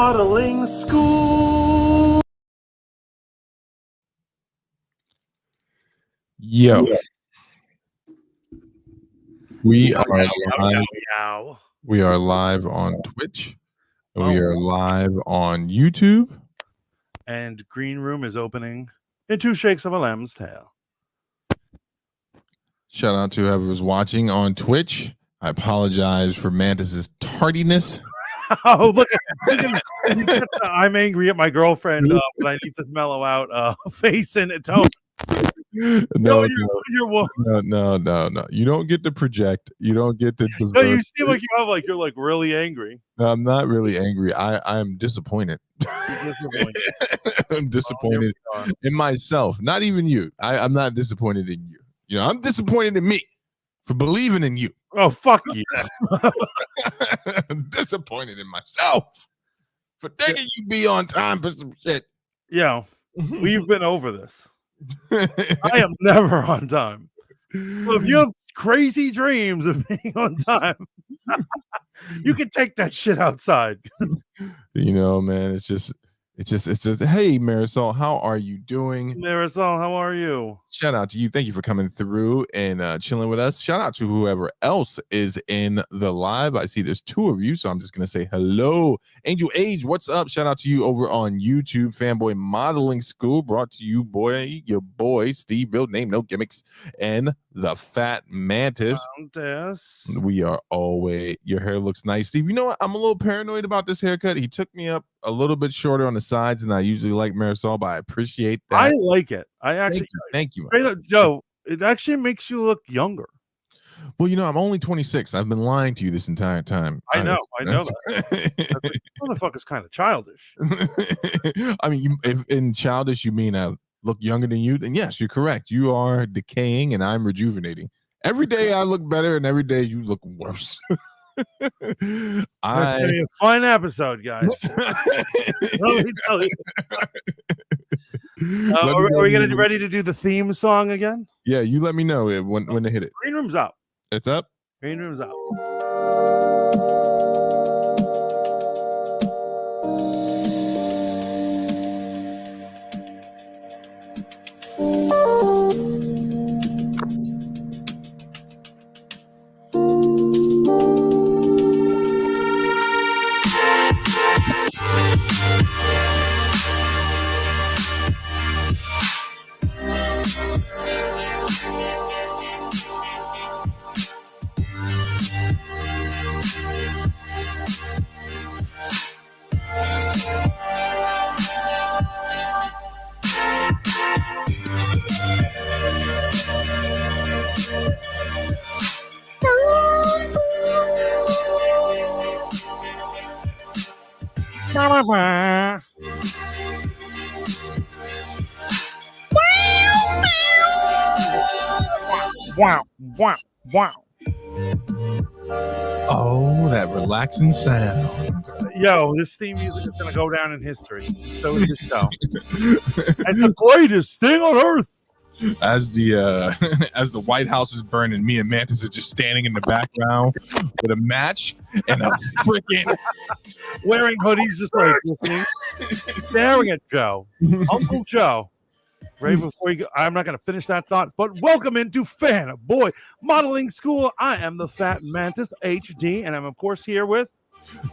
Modeling School. Yo. We are live. We are live on Twitch. We are live on YouTube. And Green Room is opening in 2 shakes of a lamb's tail. Shout out to whoever's watching on Twitch. I apologize for Mantis's tardiness. Oh, look at I'm angry at my girlfriend, but I need to mellow out face and tone. No. You don't get to project. You don't get to. No, you seem like you're like really angry. No, I'm not really angry. I'm disappointed. I'm disappointed in myself. Not even you. I'm not disappointed in you. You know, I'm disappointed in me for believing in you. Oh, fuck you. I'm disappointed in myself for thinking you'd be on time for some shit. Yeah, we've been over this. I am never on time. Well, if you have crazy dreams of being on time, you can take that shit outside. You know, man, it's just hey, Marisol, how are you doing? Marisol, how are you? Shout out to you. Thank you for coming through and chilling with us. Shout out to whoever else is in the live. I see there's 2 of you, so I'm just gonna say hello. Angel Age, what's up? Shout out to you over on YouTube. Fanboy Modeling School, brought to you your boy Steve, real name, no gimmicks, and the Fat Mantis. We are always. Your hair looks nice, Steve. You know what? I'm a little paranoid about this haircut. He took me up a little bit shorter on the sides than I usually like, Marisol, but I appreciate that. I like it. I actually thank you. Joe, it actually makes you look younger. Well, you know, I'm only 26. I've been lying to you this entire time. I know that. This motherfucker's kind of childish. I mean, if in childish you mean I look younger than you, then yes, you're correct. You are decaying and I'm rejuvenating. Every day I look better and every day you look worse. It's gonna be a fun episode, guys. Let me tell you. Are we gonna be ready to do the theme song again? Yeah, you let me know when to hit it. Green Room's up. It's up. Green Room's up. Wow. Oh, that relaxing sound. Yo, this theme music is gonna go down in history. So is this show. It's the greatest thing on earth. As the White House is burning, me and Mantis are just standing in the background with a match and a freaking wearing hoodies, just like listening, staring at Joe, Uncle Joe. Right before you go, I'm not going to finish that thought, but welcome into FanBoy Modeling School. I am the Fat Mantis HD, and I'm of course here with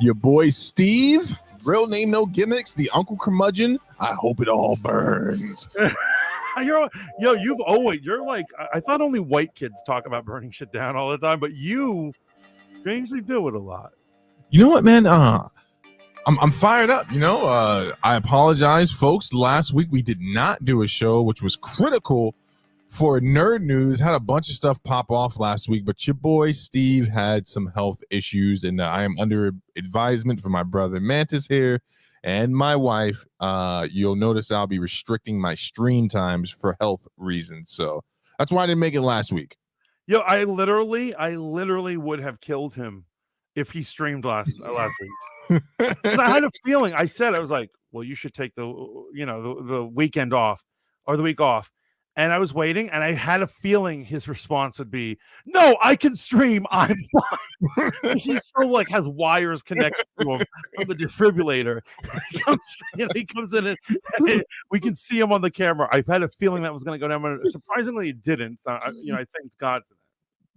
your boy Steve. Real name, no gimmicks. The Uncle Curmudgeon. I hope it all burns. You're like, I thought only white kids talk about burning shit down all the time, but you strangely do it a lot. You know what, man? I'm fired up. You know, I apologize, folks. Last week we did not do a show, which was critical for Nerd News. Had a bunch of stuff pop off last week, but your boy Steve had some health issues, and I am under advisement for my brother Mantis here and my wife. You'll notice I'll be restricting my stream times for health reasons. So that's why I didn't make it last week. Yo, I literally would have killed him if he streamed last week. I had a feeling. I was like, well, you should take the weekend off or the week off. And I was waiting, and I had a feeling his response would be, "No, I can stream. I'm fine." He's so like has wires connected to him from the defibrillator. He comes in, and we can see him on the camera. I've had a feeling that was going to go down, but surprisingly, it didn't. So I thank God for that.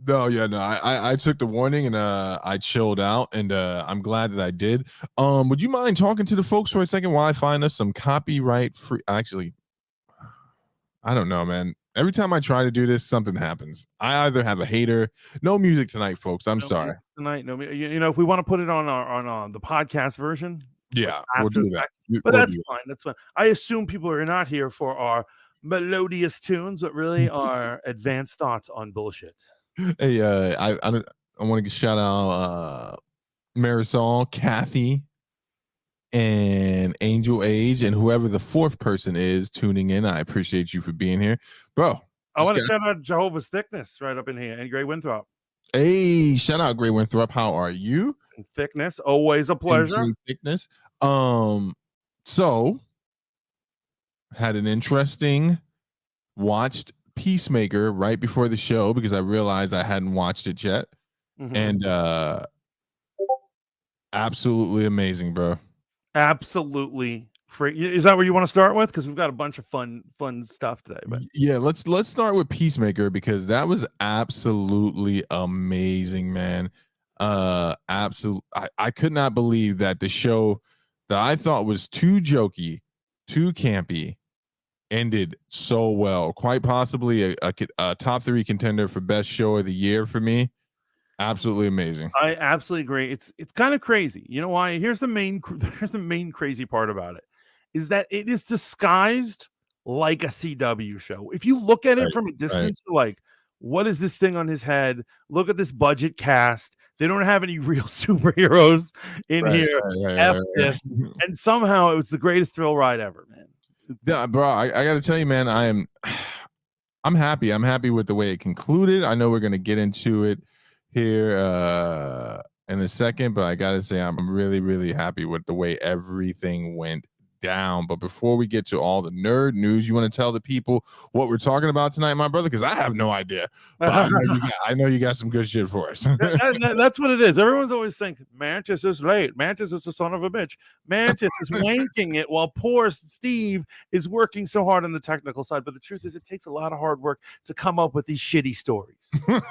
No, yeah, no. I took the warning and I chilled out, and I'm glad that I did. Would you mind talking to the folks for a second while I find us some copyright free? Actually, I don't know, man. Every time I try to do this, something happens. I either have a hater. No music tonight, folks. I'm sorry. Tonight, no, if we want to put it on the podcast version, yeah, we'll do that. But that's fine. That's fine. I assume people are not here for our melodious tunes, but really our advanced thoughts on bullshit. Hey, I want to shout out Marisol, Kathy, and Angel Age, and whoever the fourth person is tuning in. I appreciate you for being here, bro. I want to shout out Jehovah's Thickness right up in here, and Gray Winthrop. Hey, shout out Gray Winthrop. How are you? Thickness, always a pleasure. Thickness. So had an interesting watched Peacemaker right before the show because I realized I hadn't watched it yet, and absolutely amazing, bro. Absolutely free. Is that where you want to start with? Because we've got a bunch of fun stuff today. But yeah, let's start with Peacemaker because that was absolutely amazing, man. Absolutely, I could not believe that the show that I thought was too jokey, too campy, ended so well. Quite possibly a top 3 contender for best show of the year for me. Absolutely amazing. I absolutely agree. It's kind of crazy. You know why? Here's the main crazy part about it is that it is disguised like a CW show. If you look at it from a distance, like, what is this thing on his head? Look at this budget cast. They don't have any real superheroes in here. This. And somehow it was the greatest thrill ride ever, man. Yeah, bro. I got to tell you, man, I'm happy. I'm happy with the way it concluded. I know we're going to get into it here in a second, but I gotta say I'm really happy with the way everything went down. But before we get to all the nerd news, you want to tell the people what we're talking about tonight, my brother? Because I have no idea, but I know you got some good shit for us. That's what it is. Everyone's always thinking Mantis is late. Mantis is the son of a bitch. Mantis is wanking it while poor Steve is working so hard on the technical side. But the truth is, it takes a lot of hard work to come up with these shitty stories. So,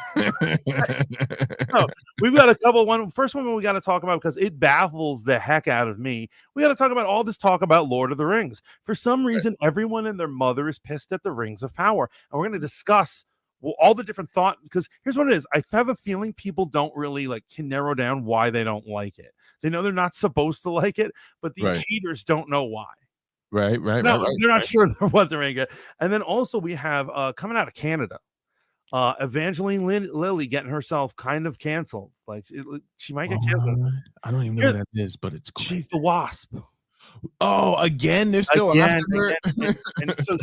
we've got a couple. First one we got to talk about because it baffles the heck out of me. We got to talk about all this talk about Lord of the Rings. For some reason, everyone and their mother is pissed at the Rings of Power, and we're going to discuss all the different thought. Because here's what it is: I have a feeling people don't really can narrow down why they don't like it. They know they're not supposed to like it, but these haters don't know why. Right. They're not sure what they're going to get. And then also we have coming out of Canada, Evangeline Lilly getting herself kind of canceled. Like she might get canceled. I don't even know what that is, but it's great. She's the Wasp. Oh, again, they're still after her. And so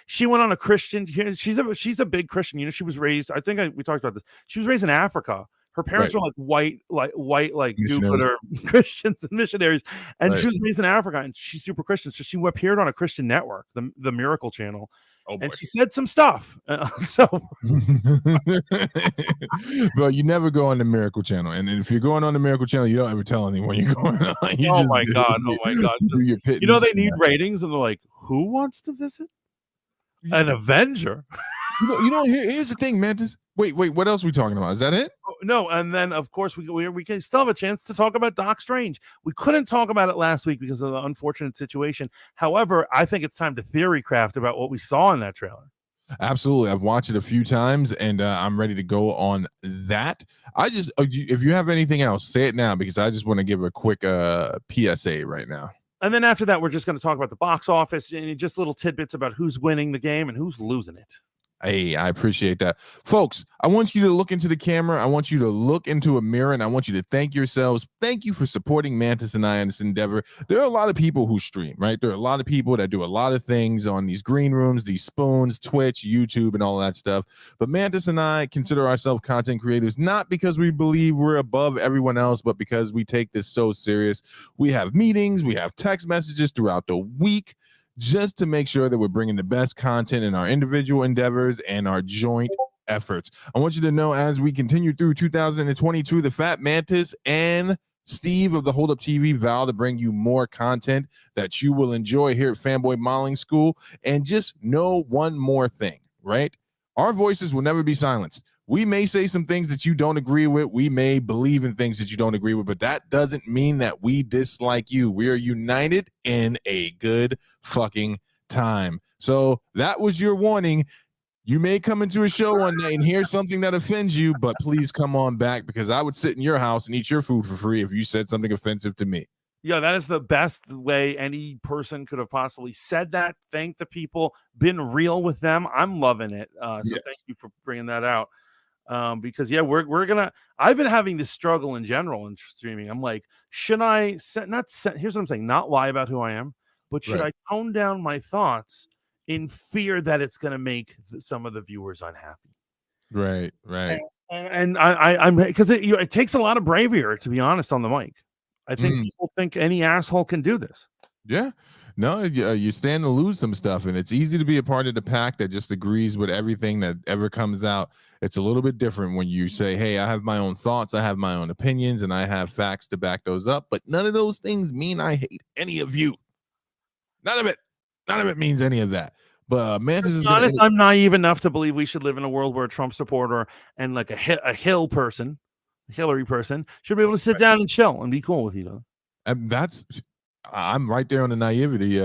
she went on a Christian. She's a big Christian. You know, she was raised. I think we talked about this. She was raised in Africa. Her parents were white do-gooder Christians and missionaries, and she was raised in Africa. And she's super Christian, so she appeared on a Christian network, the Miracle Channel. And she said some stuff. But you never go on the Miracle Channel. And if you're going on the Miracle Channel, you don't ever tell anyone you're going on. Oh my God. You know, they need ratings, and they're like, who wants to visit? An Avenger? Here's the thing, Mantis. Wait, what else are we talking about? Is that it? Oh, no, and then of course we can still have a chance to talk about Doc Strange. We couldn't talk about it last week because of the unfortunate situation. However, I think it's time to theory craft about what we saw in that trailer. Absolutely. I've watched it a few times, and I'm ready to go on that. If you have anything else, say it now, because I just want to give a quick PSA right now. And then after that, we're just going to talk about the box office and just little tidbits about who's winning the game and who's losing it. Hey, I appreciate that. Folks, I want you to look into the camera. I want you to look into a mirror, and I want you to thank yourselves. Thank you for supporting Mantis and I in this endeavor. There are a lot of people who stream, right? There are a lot of people that do a lot of things on these green rooms, these spoons, Twitch, YouTube, and all that stuff. But Mantis and I consider ourselves content creators, not because we believe we're above everyone else, but because we take this so serious. We have meetings, we have text messages throughout the week just to make sure that we're bringing the best content in our individual endeavors and our joint efforts. I want you to know, as we continue through 2022, the Fat Mantis and Steve of the Hold Up TV vow to bring you more content that you will enjoy here at FanBoy Modeling School. And just know one more thing, right? Our voices will never be silenced. We may say some things that you don't agree with. We may believe in things that you don't agree with, but that doesn't mean that we dislike you. We are united in a good fucking time. So that was your warning. You may come into a show one night and hear something that offends you, but please come on back, because I would sit in your house and eat your food for free if you said something offensive to me. Yeah, that is the best way any person could have possibly said that. Thank the people, been real with them. I'm loving it. So Yes. Thank you for bringing that out. Because we're gonna. I've been having this struggle in general in streaming. I'm like, should I here's what I'm saying, not lie about who I am, but should I tone down my thoughts in fear that it's gonna make some of the viewers unhappy? Right. And I'm because it takes a lot of bravery, to be honest, on the mic. I think people think any asshole can do this. Yeah. No, you stand to lose some stuff, and it's easy to be a part of the pack that just agrees with everything that ever comes out. It's a little bit different when you say, hey, I have my own thoughts, I have my own opinions, and I have facts to back those up, but none of those things mean I hate any of you. None of it means any of that. But Mantis is honest, I'm naive enough to believe we should live in a world where a Trump supporter and like a Hillary person should be able to sit down and chill and be cool with each other. And I'm right there on the naivety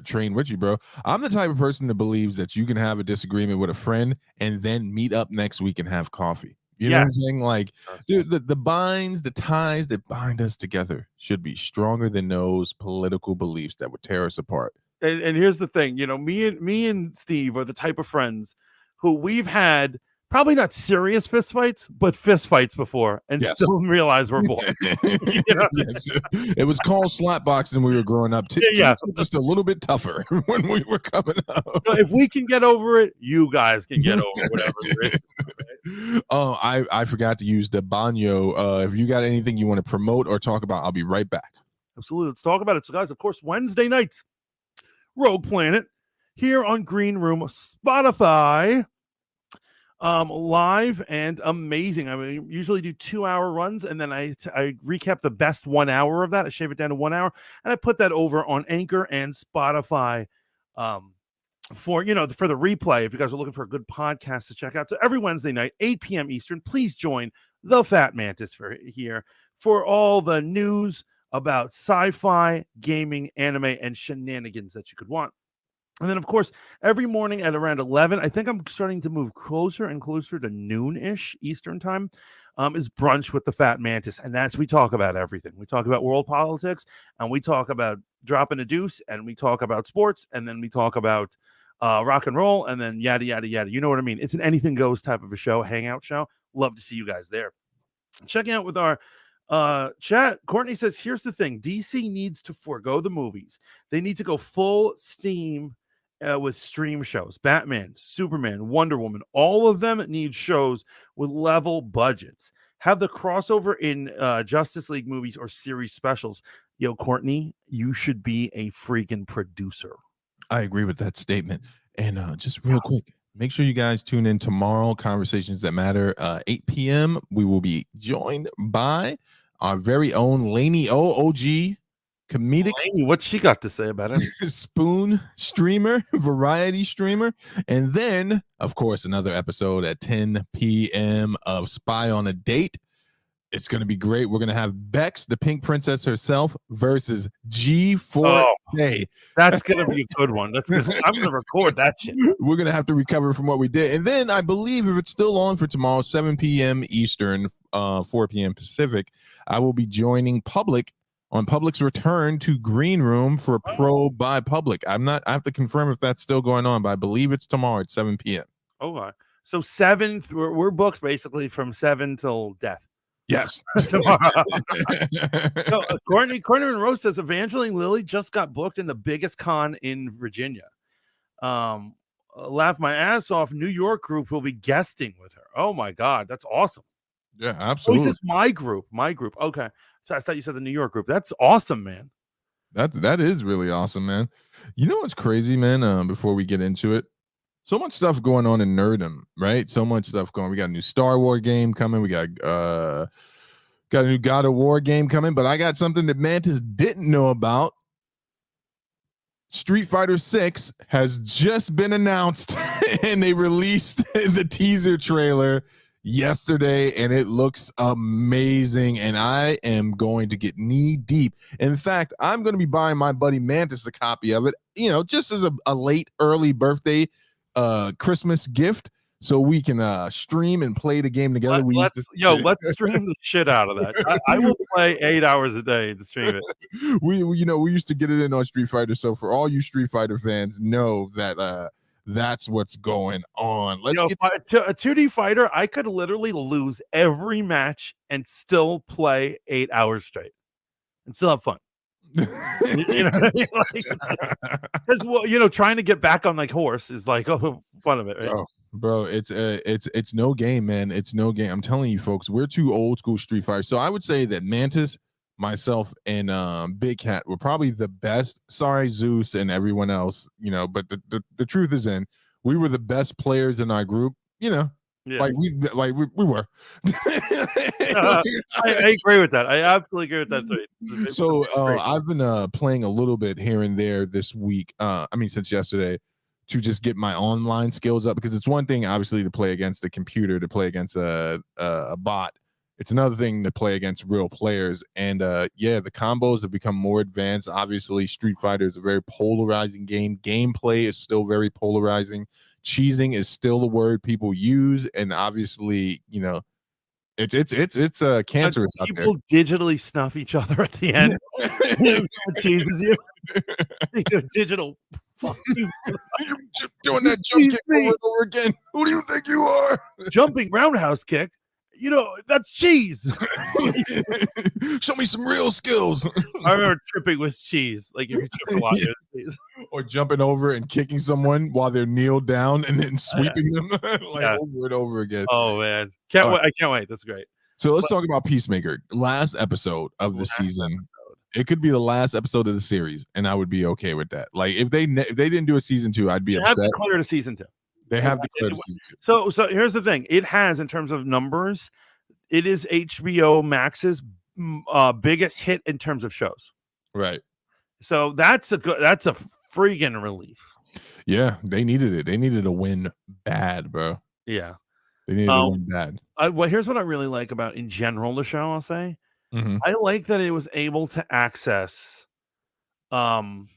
train with you, bro. I'm the type of person that believes that you can have a disagreement with a friend and then meet up next week and have coffee. You know what I'm saying? Like, dude, the ties that bind us together should be stronger than those political beliefs that would tear us apart. And here's the thing, me and Steve are the type of friends who we've had probably not serious fist fights, but fist fights before, and still realize we're bored. Yes. It was called slap boxing when we were growing up. Just a little bit tougher when we were coming up. So if we can get over it, you guys can get over whatever it is. Right? Oh, I forgot to use the banyo. If you got anything you want to promote or talk about, I'll be right back. Absolutely. Let's talk about it. So, guys, of course, Wednesday nights, Rogue Planet here on Green Room, Spotify. Live and amazing. I mean, usually do 2-hour runs, and then I recap the best 1 hour of that. I shave it down to 1 hour, and I put that over on Anchor and Spotify for the replay. If you guys are looking for a good podcast to check out, so every Wednesday night, 8 p.m. Eastern, please join the Fat Mantis for all the news about sci-fi, gaming, anime, and shenanigans that you could want. And then, of course, every morning at around 11, I think I'm starting to move closer and closer to noon-ish Eastern time, is Brunch with the Fat Mantis. And we talk about everything. We talk about world politics, and we talk about dropping a deuce, and we talk about sports, and then we talk about rock and roll, and then yada, yada, yada. You know what I mean? It's an anything goes type of a show, hangout show. Love to see you guys there. Checking out with our chat. Courtney says, here's the thing. DC needs to forego the movies. They need to go full steam with stream shows. Batman, Superman, Wonder Woman, all of them need shows with level budgets. Have the crossover in Justice League movies or series specials. Yo, Courtney, you should be a freaking producer. I agree with that statement. And just real quick, make sure you guys tune in tomorrow. Conversations That Matter, 8 p.m. We will be joined by our very own Lainey OG comedic. What's she got to say about it? Spoon streamer, variety streamer. And then, of course, another episode at 10 p.m. of Spy on a Date. It's going to be great. We're going to have Bex, the pink princess herself, versus G4K. That's going to be a good one. I'm going to record that shit. We're going to have to recover from what we did. And then I believe if it's still on for tomorrow, 7 p.m. Eastern, 4 p.m. Pacific, I will be joining Public on Public's return to Green Room for Pro by Public. I have to confirm if that's still going on, but I believe it's tomorrow at 7 p.m. Oh, my. So 7, we're booked basically from 7 till death. Yes. Tomorrow. So, Courtney Monroe says Evangeline Lilly just got booked in the biggest con in Virginia. Laugh my ass off. New York group will be guesting with her. Oh, my God. That's awesome. Yeah, absolutely. Oh, is this my group? My group. Okay. So I thought you said the New York group. That's awesome, man. That is really awesome, man. You know what's crazy, man? Before we get into it, so much stuff going on in nerdom, right? So much stuff going. We got a new Star Wars game coming. We got a new God of War game coming. But I got something that Mantis didn't know about. Street Fighter 6 has just been announced, and they released the teaser trailer yesterday, and it looks amazing. And I am going to get knee deep. In fact, I'm going to be buying my buddy Mantis a copy of it, just as a late early birthday Christmas gift, so we can stream and play the game together. Let's stream the shit out of that. I will play 8 hours a day to stream it. we used to get it in on Street Fighter, so for all you Street Fighter fans, know that that's what's going on. Let's get a 2D fighter. I could literally lose every match and still play 8 hours straight and still have fun. Because trying to get back on like horse is like fun of it, right? Bro, it's no game, man. It's no game. I'm telling you, folks, we're too old school Street Fighter. So I would say that Mantis, myself, and Big Cat were probably the best. Sorry, Zeus and everyone else, but the truth is we were the best players in our group, Yeah. Like we were. I agree with that. I absolutely agree with that. So I've been playing a little bit here and there this week. Since yesterday, to just get my online skills up, because it's one thing obviously to play against a computer, to play against a bot. It's another thing to play against real players. And the combos have become more advanced. Obviously, Street Fighter is a very polarizing game. Gameplay is still very polarizing. Cheesing is still the word people use, and obviously, it's cancerous out there. People digitally snuff each other at the end. Cheeses you. Digital. Fuck you. You're doing that jump kick over and over again. Who do you think you are? Jumping roundhouse kick. That's cheese. Show me some real skills. I remember tripping with cheese. Like if you trip a lot, cheese. Or jumping over and kicking someone while they're kneeled down and then sweeping them over and over again. Oh man, I can't wait. That's great. So let's talk about Peacemaker. Last episode of the season. It could be the last episode of the series, and I would be okay with that. Like if they didn't do a season 2, I'd be upset. They have declared a season 2. They have declared a season 2. So here's the thing. It has, in terms of numbers, it is HBO Max's biggest hit in terms of shows. Right. So that's a freaking relief. Yeah, they needed it. They needed a win bad, bro. Yeah. They needed a win bad. Here's what I really like about, in general, the show, I'll say. Mm-hmm. I like that it was able to access actual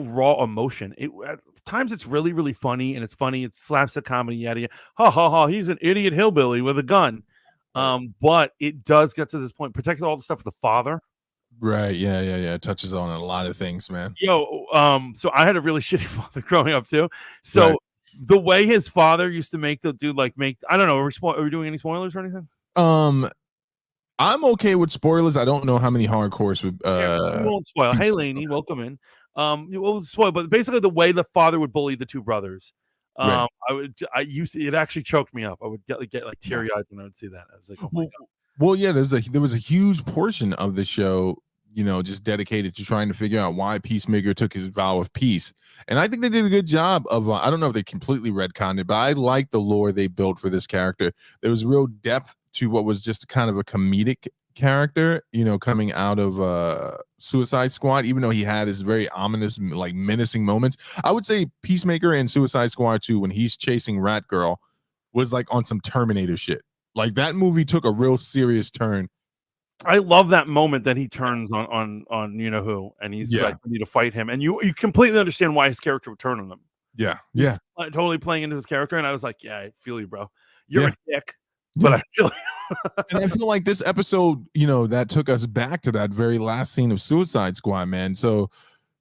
raw emotion. At times it's really, really funny, and it's funny. It slaps the comedy, yada yada. Ha ha ha! He's an idiot hillbilly with a gun. But it does get to this point. Protect all the stuff with the father. Right. Yeah. It touches on a lot of things, man. So I had a really shitty father growing up too. So the way his father used to make the dude I don't know. Are we doing any spoilers or anything? I'm okay with spoilers. I don't know how many hardcores would. We won't spoil. Hey, Lainey, welcome in. You will spoil, but basically the way the father would bully the two brothers. It actually choked me up. I would get like teary eyed when I would see that. I was like, oh my God. Well, yeah, there was a huge portion of the show, just dedicated to trying to figure out why Peacemaker took his vow of peace. And I think they did a good job of, I don't know if they completely retconned it, but I like the lore they built for this character. There was real depth to what was just kind of a comedic character, coming out of Suicide Squad, even though he had his very ominous, like menacing moments. I would say Peacemaker and Suicide Squad 2, when he's chasing Rat Girl, was like on some Terminator shit. Like that movie took a real serious turn. I love that moment that he turns on who, and he's like, "I need to fight him," and you completely understand why his character would turn on them. He's totally playing into his character, and I was like, "Yeah, I feel you, bro. You're a dick, but I feel you." And I feel like this episode, that took us back to that very last scene of Suicide Squad, man. So,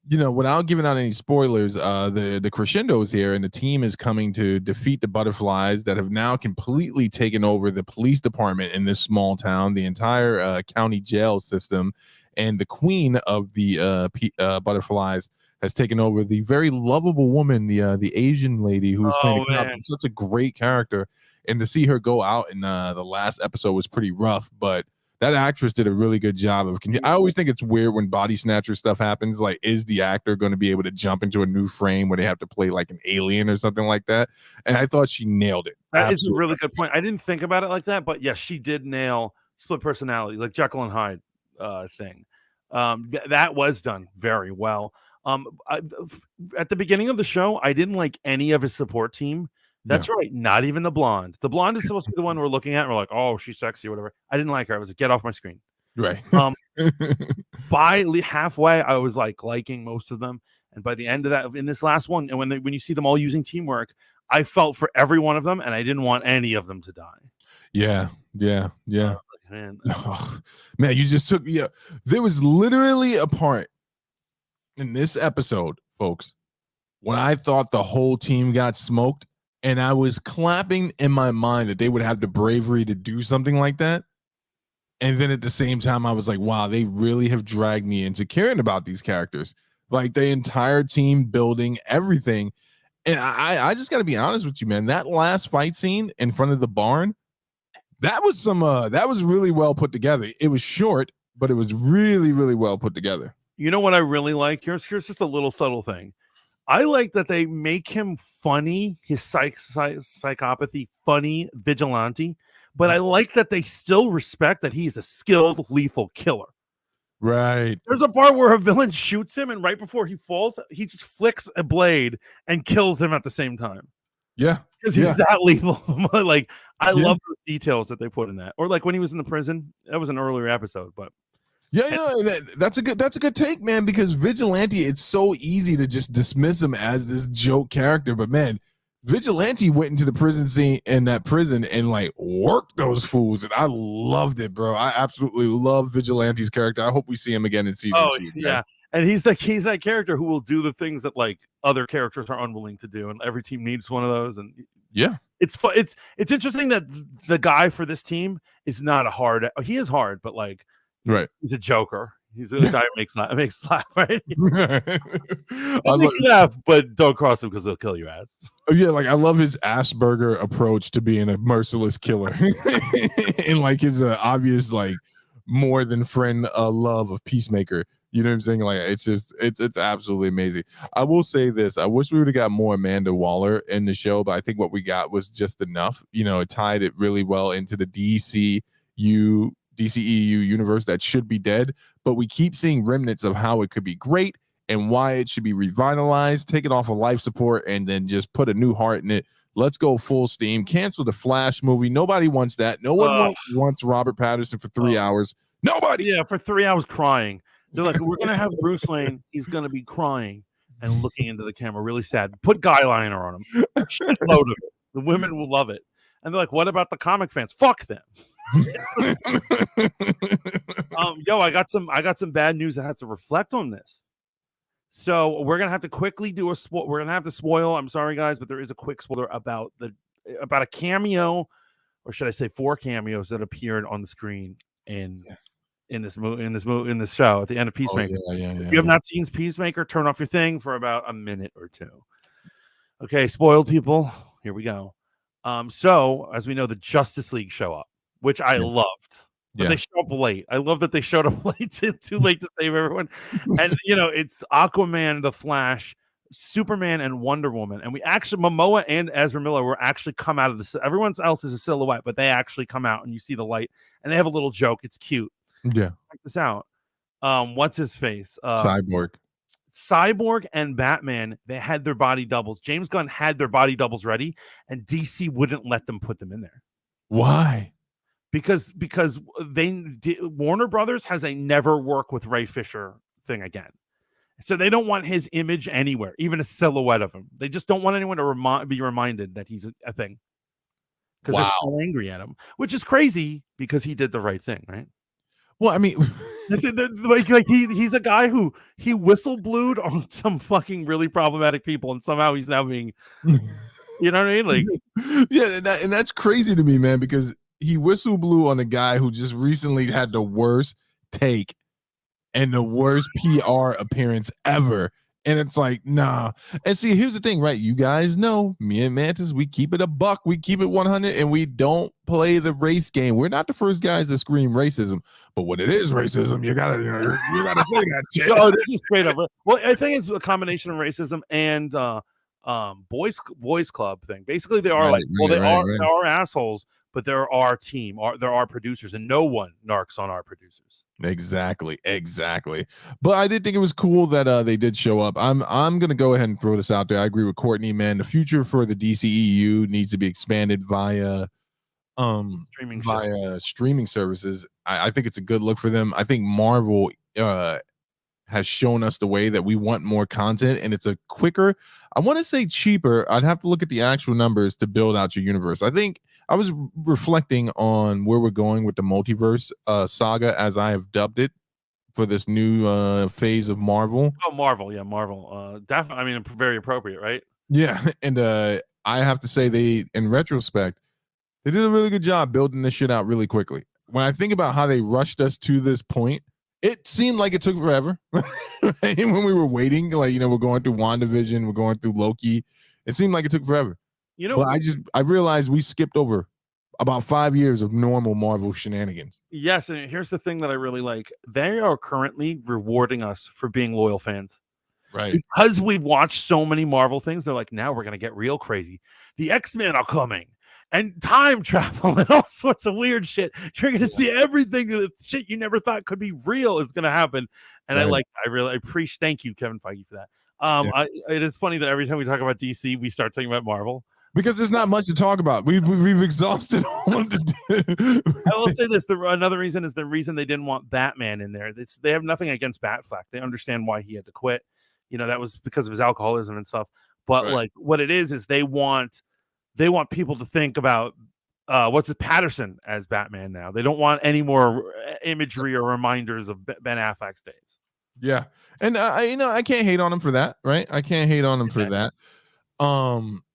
without giving out any spoilers, the crescendo is here, and the team is coming to defeat the butterflies that have now completely taken over the police department in this small town, the entire county jail system, and the queen of the butterflies has taken over the very lovable woman, the Asian lady who's playing such a great character. And to see her go out in the last episode was pretty rough, but that actress did a really good job of. I always think it's weird when body snatcher stuff happens. Like, is the actor going to be able to jump into a new frame where they have to play like an alien or something like that? And I thought she nailed it. That is a really good point. I didn't think about it like that, but yes, she did nail split personality, like Jekyll and Hyde thing. That was done very well. At the beginning of the show, I didn't like any of his support team. That's right, not even the blonde. The blonde is supposed to be the one we're looking at. And we're like, oh, she's sexy or whatever. I didn't like her. I was like, get off my screen. Right. By halfway, I was like liking most of them, and by the end of that, in this last one, and when you see them all using teamwork, I felt for every one of them, and I didn't want any of them to die. Yeah. Man, man, you just took. Yeah, there was literally a part in this episode, folks, when I thought the whole team got smoked. And I was clapping in my mind that they would have the bravery to do something like that. And then at the same time, I was like, wow, they really have dragged me into caring about these characters. Like the entire team building everything. And I just got to be honest with you, man. That last fight scene in front of the barn, that was that was really well put together. It was short, but it was really, really well put together. You know what I really like? Here's just a little subtle thing. I like that they make him funny, his psychopathy funny vigilante, but I like that they still respect that he's a skilled, lethal killer. Right. There's a part where a villain shoots him, and right before he falls, he just flicks a blade and kills him at the same time. Yeah. Because he's that lethal. Like, I love the details that they put in that. Or like when he was in the prison, that was an earlier episode, but that's a good take, man, because Vigilante, it's so easy to just dismiss him as this joke character, but man, Vigilante went into the prison scene in that prison and like worked those fools, and I loved it, bro. I absolutely love Vigilante's character. I hope we see him again in season 2. Yeah, and he's that character who will do the things that like other characters are unwilling to do, and every team needs one of those. And it's fun. It's interesting that the guy for this team is not a hard. He is hard, but like. Right, he's a joker. He's the guy who makes laugh, right? I laugh, but don't cross him because they'll kill your ass. Yeah, like I love his Asperger approach to being a merciless killer, and like his obvious like more than friend love of Peacemaker. You know what I'm saying? Like it's absolutely amazing. I will say this: I wish we would have got more Amanda Waller in the show, but I think what we got was just enough. You know, it tied it really well into the DCEU universe that should be dead, but we keep seeing remnants of how it could be great and why it should be revitalized, take it off of life support, and then just put a new heart in it. Let's go full steam. Cancel the Flash movie. Nobody wants that. No one wants Robert Pattinson for 3 hours. Nobody. Yeah, for 3 hours crying. They're like, we're going to have Bruce Wayne. He's going to be crying and looking into the camera really sad. Put guy liner on him. Shitload of it. The women will love it. And they're like, what about the comic fans? Fuck them. I got some bad news that has to reflect on this. So we're gonna have to quickly do we're gonna have to spoil. I'm sorry, guys, but there is a quick spoiler about a cameo, or should I say 4 cameos that appeared on the screen in this show at the end of Peacemaker. If you have not seen Peacemaker, turn off your thing for about a minute or two. Okay, spoiled people. Here we go. So as we know, the Justice League show up, which I loved. But they show up late. I love that they showed up late, too late to save everyone. And it's Aquaman, the Flash, Superman, and Wonder Woman. And we actually, Momoa and Ezra Miller were actually come out of this. Everyone else is a silhouette, but they actually come out and you see the light. And they have a little joke. It's cute. Yeah. Check this out. What's his face? Cyborg and Batman, they had their body doubles. James Gunn had their body doubles ready, and DC wouldn't let them put them in there. Why? Because Warner Brothers has a never work with Ray Fisher thing again. So they don't want his image anywhere, even a silhouette of him. They just don't want anyone to be reminded that he's a thing. Because they're so angry at him, which is crazy because he did the right thing, right? Well, I mean, he's a guy who he whistle blowed on some fucking really problematic people, and somehow he's now being, you know what I mean? Like, yeah, and that's crazy to me, man, because he whistle blew on a guy who just recently had the worst take and the worst PR appearance ever And it's like, nah. And see, here's the thing, right? You guys know me and Mantis, we keep it a buck, we keep it 100, and we don't play the race game. We're not the first guys to scream racism, but when it is racism, you gotta say that shit. No, this is straight up. Well, I think it's a combination of racism and boys club thing. Basically, they are they are assholes, but there are producers, and no one narcs on our producers. Exactly. But I did think it was cool that they did show up. I'm gonna go ahead and throw this out there. I agree with Courtney, man. The future for the DCEU needs to be expanded via streaming services. I think it's a good look for them. I think Marvel has shown us the way that we want more content, and it's a quicker, I want to say cheaper, I'd have to look at the actual numbers to build out your universe. I think I was reflecting on where we're going with the multiverse saga, as I have dubbed it, for this new phase of Marvel. Oh, Marvel. Definitely. I mean, very appropriate, right? Yeah. And I have to say, they, in retrospect, they did a really good job building this shit out really quickly. When I think about how they rushed us to this point, it seemed like it took forever. Right? When we were waiting, like, we're going through WandaVision, we're going through Loki. It seemed like it took forever. But I realized we skipped over about 5 years of normal Marvel shenanigans. Yes, and here's the thing that I really like. They are currently rewarding us for being loyal fans. Right. Because we've watched so many Marvel things, they're like, now we're going to get real crazy. The X-Men are coming. And time travel and all sorts of weird shit. You're going to see everything, the shit you never thought could be real is going to happen. And right. I really appreciate. Thank you, Kevin Feige, for that. It is funny that every time we talk about DC, we start talking about Marvel. Because there's not much to talk about. We've exhausted all of the. I will say this: another reason is the reason they didn't want Batman in there. They have nothing against Batfleck. They understand why he had to quit. That was because of his alcoholism and stuff. But like, what it is they want people to think about Patterson as Batman now. They don't want any more imagery or reminders of Ben Affleck's days. Yeah, and I can't hate on him for that, right? I can't hate on him for that.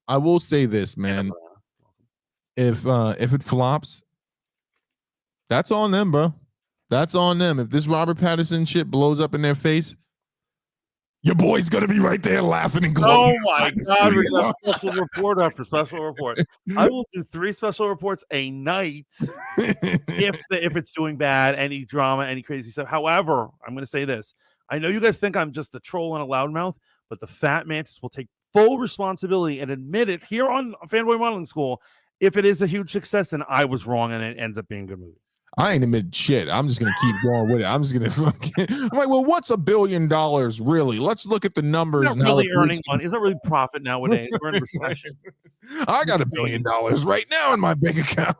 I will say this, man. If it flops, that's on them, bro. That's on them. If this Robert Pattinson shit blows up in their face, your boy's gonna be right there laughing and gloating. Oh my god, we got special report after special report. I will do 3 special reports a night if it's doing bad, any drama, any crazy stuff. However, I'm gonna say this. I know you guys think I'm just a troll and a loudmouth, but the Fat Mantis will take full responsibility and admit it here on Fanboy Modeling School if it is a huge success and I was wrong and it ends up being a good movie. I ain't admit shit. I'm just gonna keep going with it. I'm just gonna I'm like, well, what's $1 billion really? Let's look at the numbers. It's not really earning money. It's not really profit nowadays. We're in recession. I got $1 billion right now in my bank account.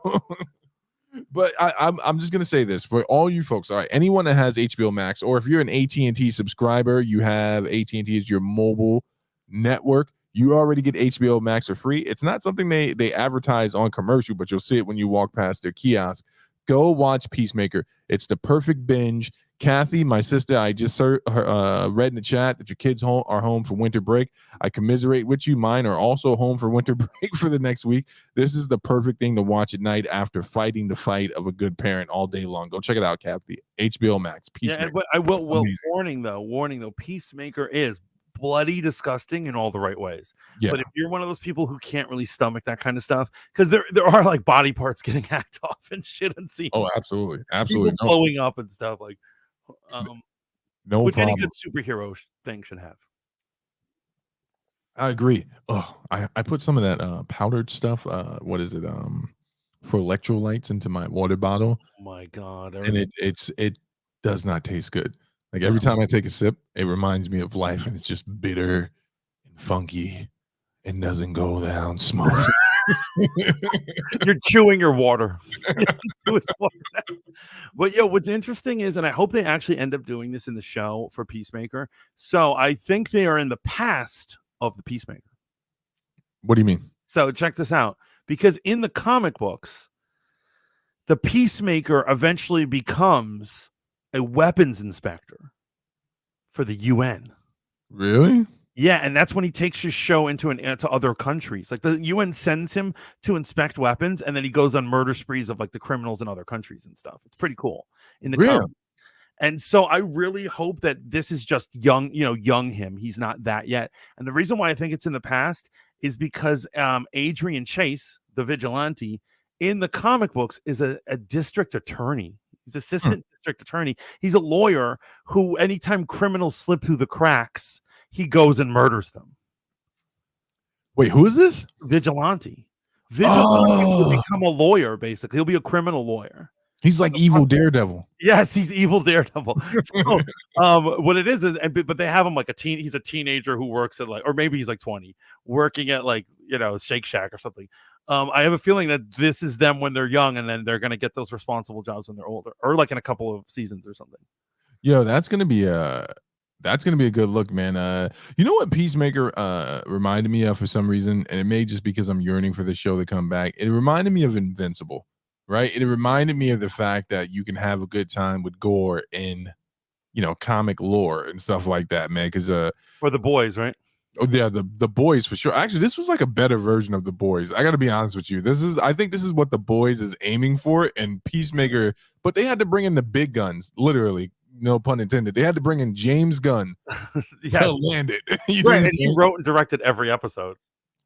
But I'm just gonna say this for all you folks. All right, anyone that has HBO Max, or if you're an AT&T subscriber, you have AT&T as your mobile network, you already get HBO Max for free. It's not something they advertise on commercial, but you'll see it when you walk past their kiosk. Go watch Peacemaker. It's the perfect binge. Kathy, my sister, I just read in the chat that your kids are home for winter break. I commiserate with you. Mine are also home for winter break for the next week. This is the perfect thing to watch at night after fighting the fight of a good parent all day long. Go check it out, Kathy. HBO Max. Peacemaker. Yeah, I will warning though, Peacemaker is bloody disgusting in all the right ways. Yeah. But if you're one of those people who can't really stomach that kind of stuff, because there are like body parts getting hacked off and shit on scenes. Oh, absolutely. People blowing up and stuff like no which problem. Any good superhero thing should have. I agree. Oh, I put some of that powdered stuff. What is it? For electrolytes into my water bottle. Oh my god. And it does not taste good. Like every time I take a sip, it reminds me of life, and it's just bitter and funky and doesn't go down smooth. You're chewing your water. But what's interesting is, and I hope they actually end up doing this in the show for Peacemaker. So I think they are in the past of the Peacemaker. What do you mean? So check this out. Because in the comic books, the Peacemaker eventually becomes a weapons inspector for the UN. Really? Yeah, and that's when he takes his show into other countries. Like the UN sends him to inspect weapons, and then he goes on murder sprees of like the criminals in other countries and stuff. It's pretty cool in the comics. And so I really hope that this is just young him. He's not that yet. And the reason why I think it's in the past is because Adrian Chase, the vigilante, in the comic books is a district attorney. He's assistant district attorney. He's a lawyer who, anytime criminals slip through the cracks, he goes and murders them. Wait, who is this? Vigilante will become a lawyer, basically. He'll be a criminal lawyer. He's like evil Daredevil. Yes, he's evil Daredevil. So, what it is, but they have him like he's a teenager who works at or maybe he's like 20, working at Shake Shack or something. I have a feeling that this is them when they're young, and then they're going to get those responsible jobs when they're older, or like in a couple of seasons or something. Yo, that's gonna be a good look, man. You know what Peacemaker reminded me of for some reason, and it may just because I'm yearning for the show to come back. It reminded me of Invincible, right? It reminded me of the fact that you can have a good time with gore in, comic lore and stuff like that, man. Because or The Boys, right? Oh yeah, the Boys for sure. Actually, this was like a better version of The Boys. I got to be honest with you. I think this is what The Boys is aiming for, and Peacemaker. But they had to bring in the big guns, literally. No pun intended. They had to bring in James Gunn to land it. Right, and he wrote and directed every episode.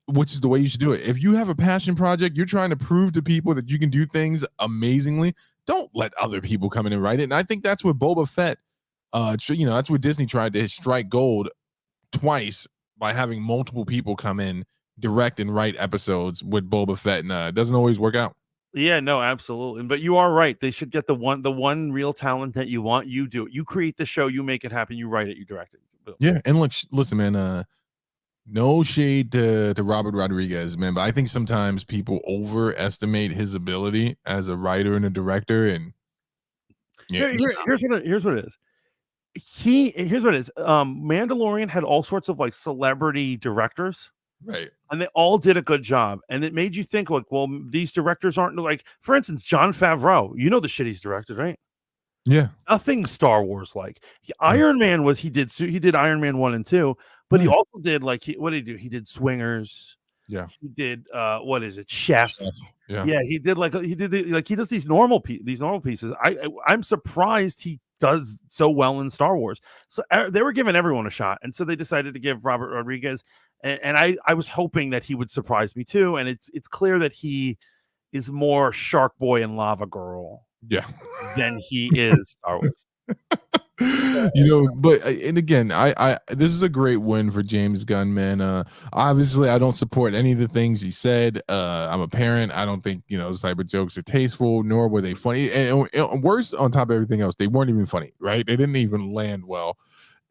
Which is the way you should do it. If you have a passion project, you're trying to prove to people that you can do things amazingly. Don't let other people come in and write it. And I think that's what Boba Fett, that's what Disney tried to strike gold twice by having multiple people come in, direct and write episodes with Boba Fett, and it doesn't always work out. Yeah, no, absolutely. But you are right. They should get the one real talent that you want. You do it. You create the show. You make it happen. You write it. You direct it. Boom. Yeah, and listen, man. No shade to Robert Rodriguez, man, but I think sometimes people overestimate his ability as a writer and a director. And here's what it is. Here's what it is. Mandalorian had all sorts of celebrity directors. Right. And they all did a good job. And it made you think well, these directors aren't for instance, Jon Favreau, the shit he's directed, right? Yeah. Nothing Star Wars like. Iron Man he did Iron Man 1 and 2, but he also did what did he do? He did Swingers. Yeah. He did what is it? Chef. Yeah. Yeah, he did he does these normal pieces. I'm surprised he does so well in Star Wars. So they were giving everyone a shot, and so they decided to give Robert Rodriguez, and I was hoping that he would surprise me too. And it's clear that he is more Shark Boy and Lava Girl, than he is Star Wars. But and again, I this is a great win for James Gunn, man. Obviously, I don't support any of the things he said. I'm a parent. I don't think those type of jokes are tasteful, nor were they funny. And worse, on top of everything else, they weren't even funny, right? They didn't even land well.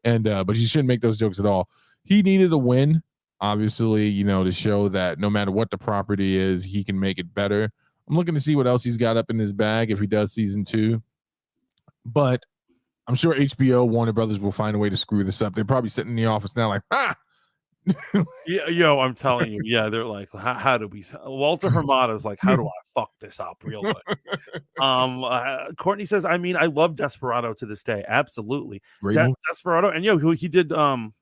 And but you shouldn't make those jokes at all. He needed a win, obviously, to show that no matter what the property is, he can make it better. I'm looking to see what else he's got up in his bag if he does season 2. But I'm sure HBO, Warner Brothers will find a way to screw this up. They're probably sitting in the office now like, Yeah, I'm telling you. Yeah, they're like, how do we? Walter Hamada's like, how do I fuck this up real quick? Courtney says, I mean, I love Desperado to this day. Absolutely. Desperado. And he did From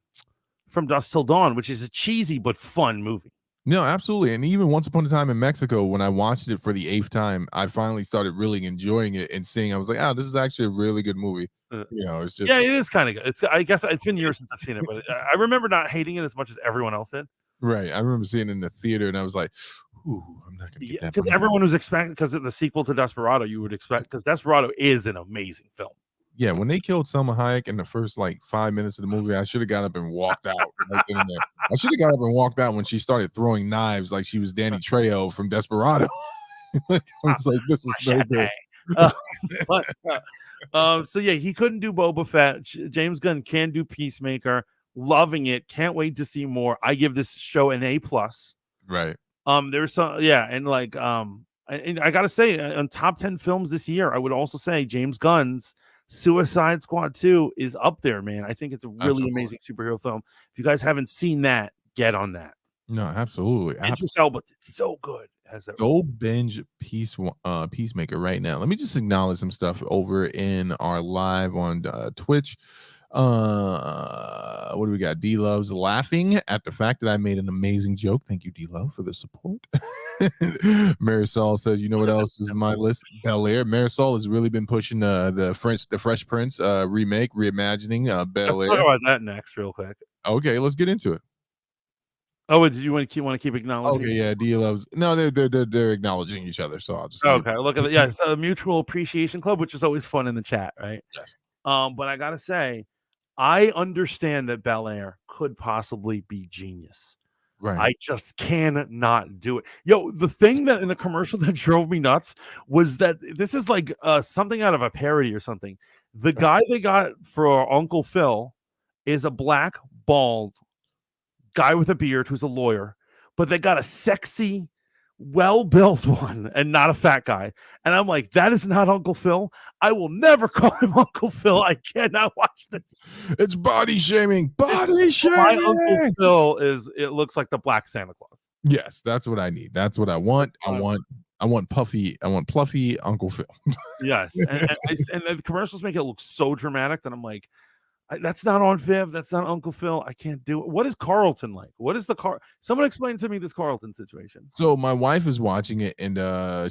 Dusk Till Dawn, which is a cheesy but fun movie. No, absolutely. And even Once Upon a Time in Mexico, when I watched it for the 8th time, I finally started really enjoying it and seeing. I was like, this is actually a really good movie. It's just it is kind of good. I guess it's been years since I've seen it, but I remember not hating it as much as everyone else did. Right. I remember seeing it in the theater, and I was like, "Ooh, I'm not gonna get that." Because everyone was expecting, because of the sequel to Desperado, you would expect, because Desperado is an amazing film. Yeah, when they killed Selma Hayek in the first 5 minutes of the movie, I should have got up and walked out. Right then and there. I should have got up and walked out when she started throwing knives like she was Danny Trejo from Desperado. I was like, this is so good. So yeah, he couldn't do Boba Fett. James Gunn can do Peacemaker. Loving it. Can't wait to see more. I give this show an A+. Right. There's some, and and I gotta say, on top 10 films this year, I would also say James Gunn's Suicide Squad 2 is up there, man. I think it's a really amazing superhero film. If you guys haven't seen that, get on that. No, absolutely. But it's so good. Go binge Peacemaker right now. Let me just acknowledge some stuff over in our live on Twitch. What do we got? D Love's laughing at the fact that I made an amazing joke. Thank you, D Love, for the support. Marisol says, you know what else is on my list? Bel Air. Marisol has really been pushing the Fresh Prince remake, reimagining Bel Air. Let's talk about that next, real quick. Okay, let's get into it. Oh, do you want to keep acknowledging? Okay, yeah, D Love's. No, they're acknowledging each other, so I'll just. Okay, look at it. Yeah, it's a mutual appreciation club, which is always fun in the chat, right? Yes. But I gotta say, I understand that Bel Air could possibly be genius. Right. I just cannot do it. Yo, the thing that in the commercial that drove me nuts was that this is like something out of a parody or something. The guy they got for Uncle Phil is a black, bald guy with a beard who's a lawyer, but they got a sexy, well-built one and not a fat guy. And I'm like, that is not Uncle Phil. I will never call him Uncle Phil. I cannot watch this. It's body shaming. Body shaming. My Uncle Phil it looks like the Black Santa Claus. Yes, that's what I need. That's what I want. I want puffy. I want pluffy Uncle Phil. Yes. And the commercials make it look so dramatic that I'm like, that's not on Viv. That's not Uncle Phil. I can't do it. What is Carlton like? What is the car? Someone explain to me this Carlton situation. So my wife is watching it, and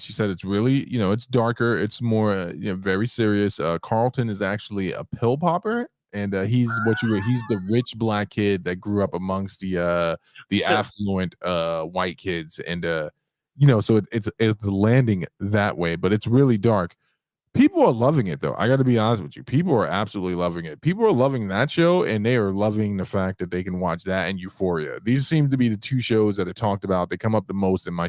she said it's really, it's darker. It's more, very serious. Carlton is actually a pill popper, and he's the rich black kid that grew up amongst the affluent white kids, and so it's landing that way, but it's really dark. People are loving it, though. I got to be honest with you. People are absolutely loving it. People are loving that show, and they are loving the fact that they can watch that and Euphoria. These seem to be the two shows that are talked about. They come up the most in my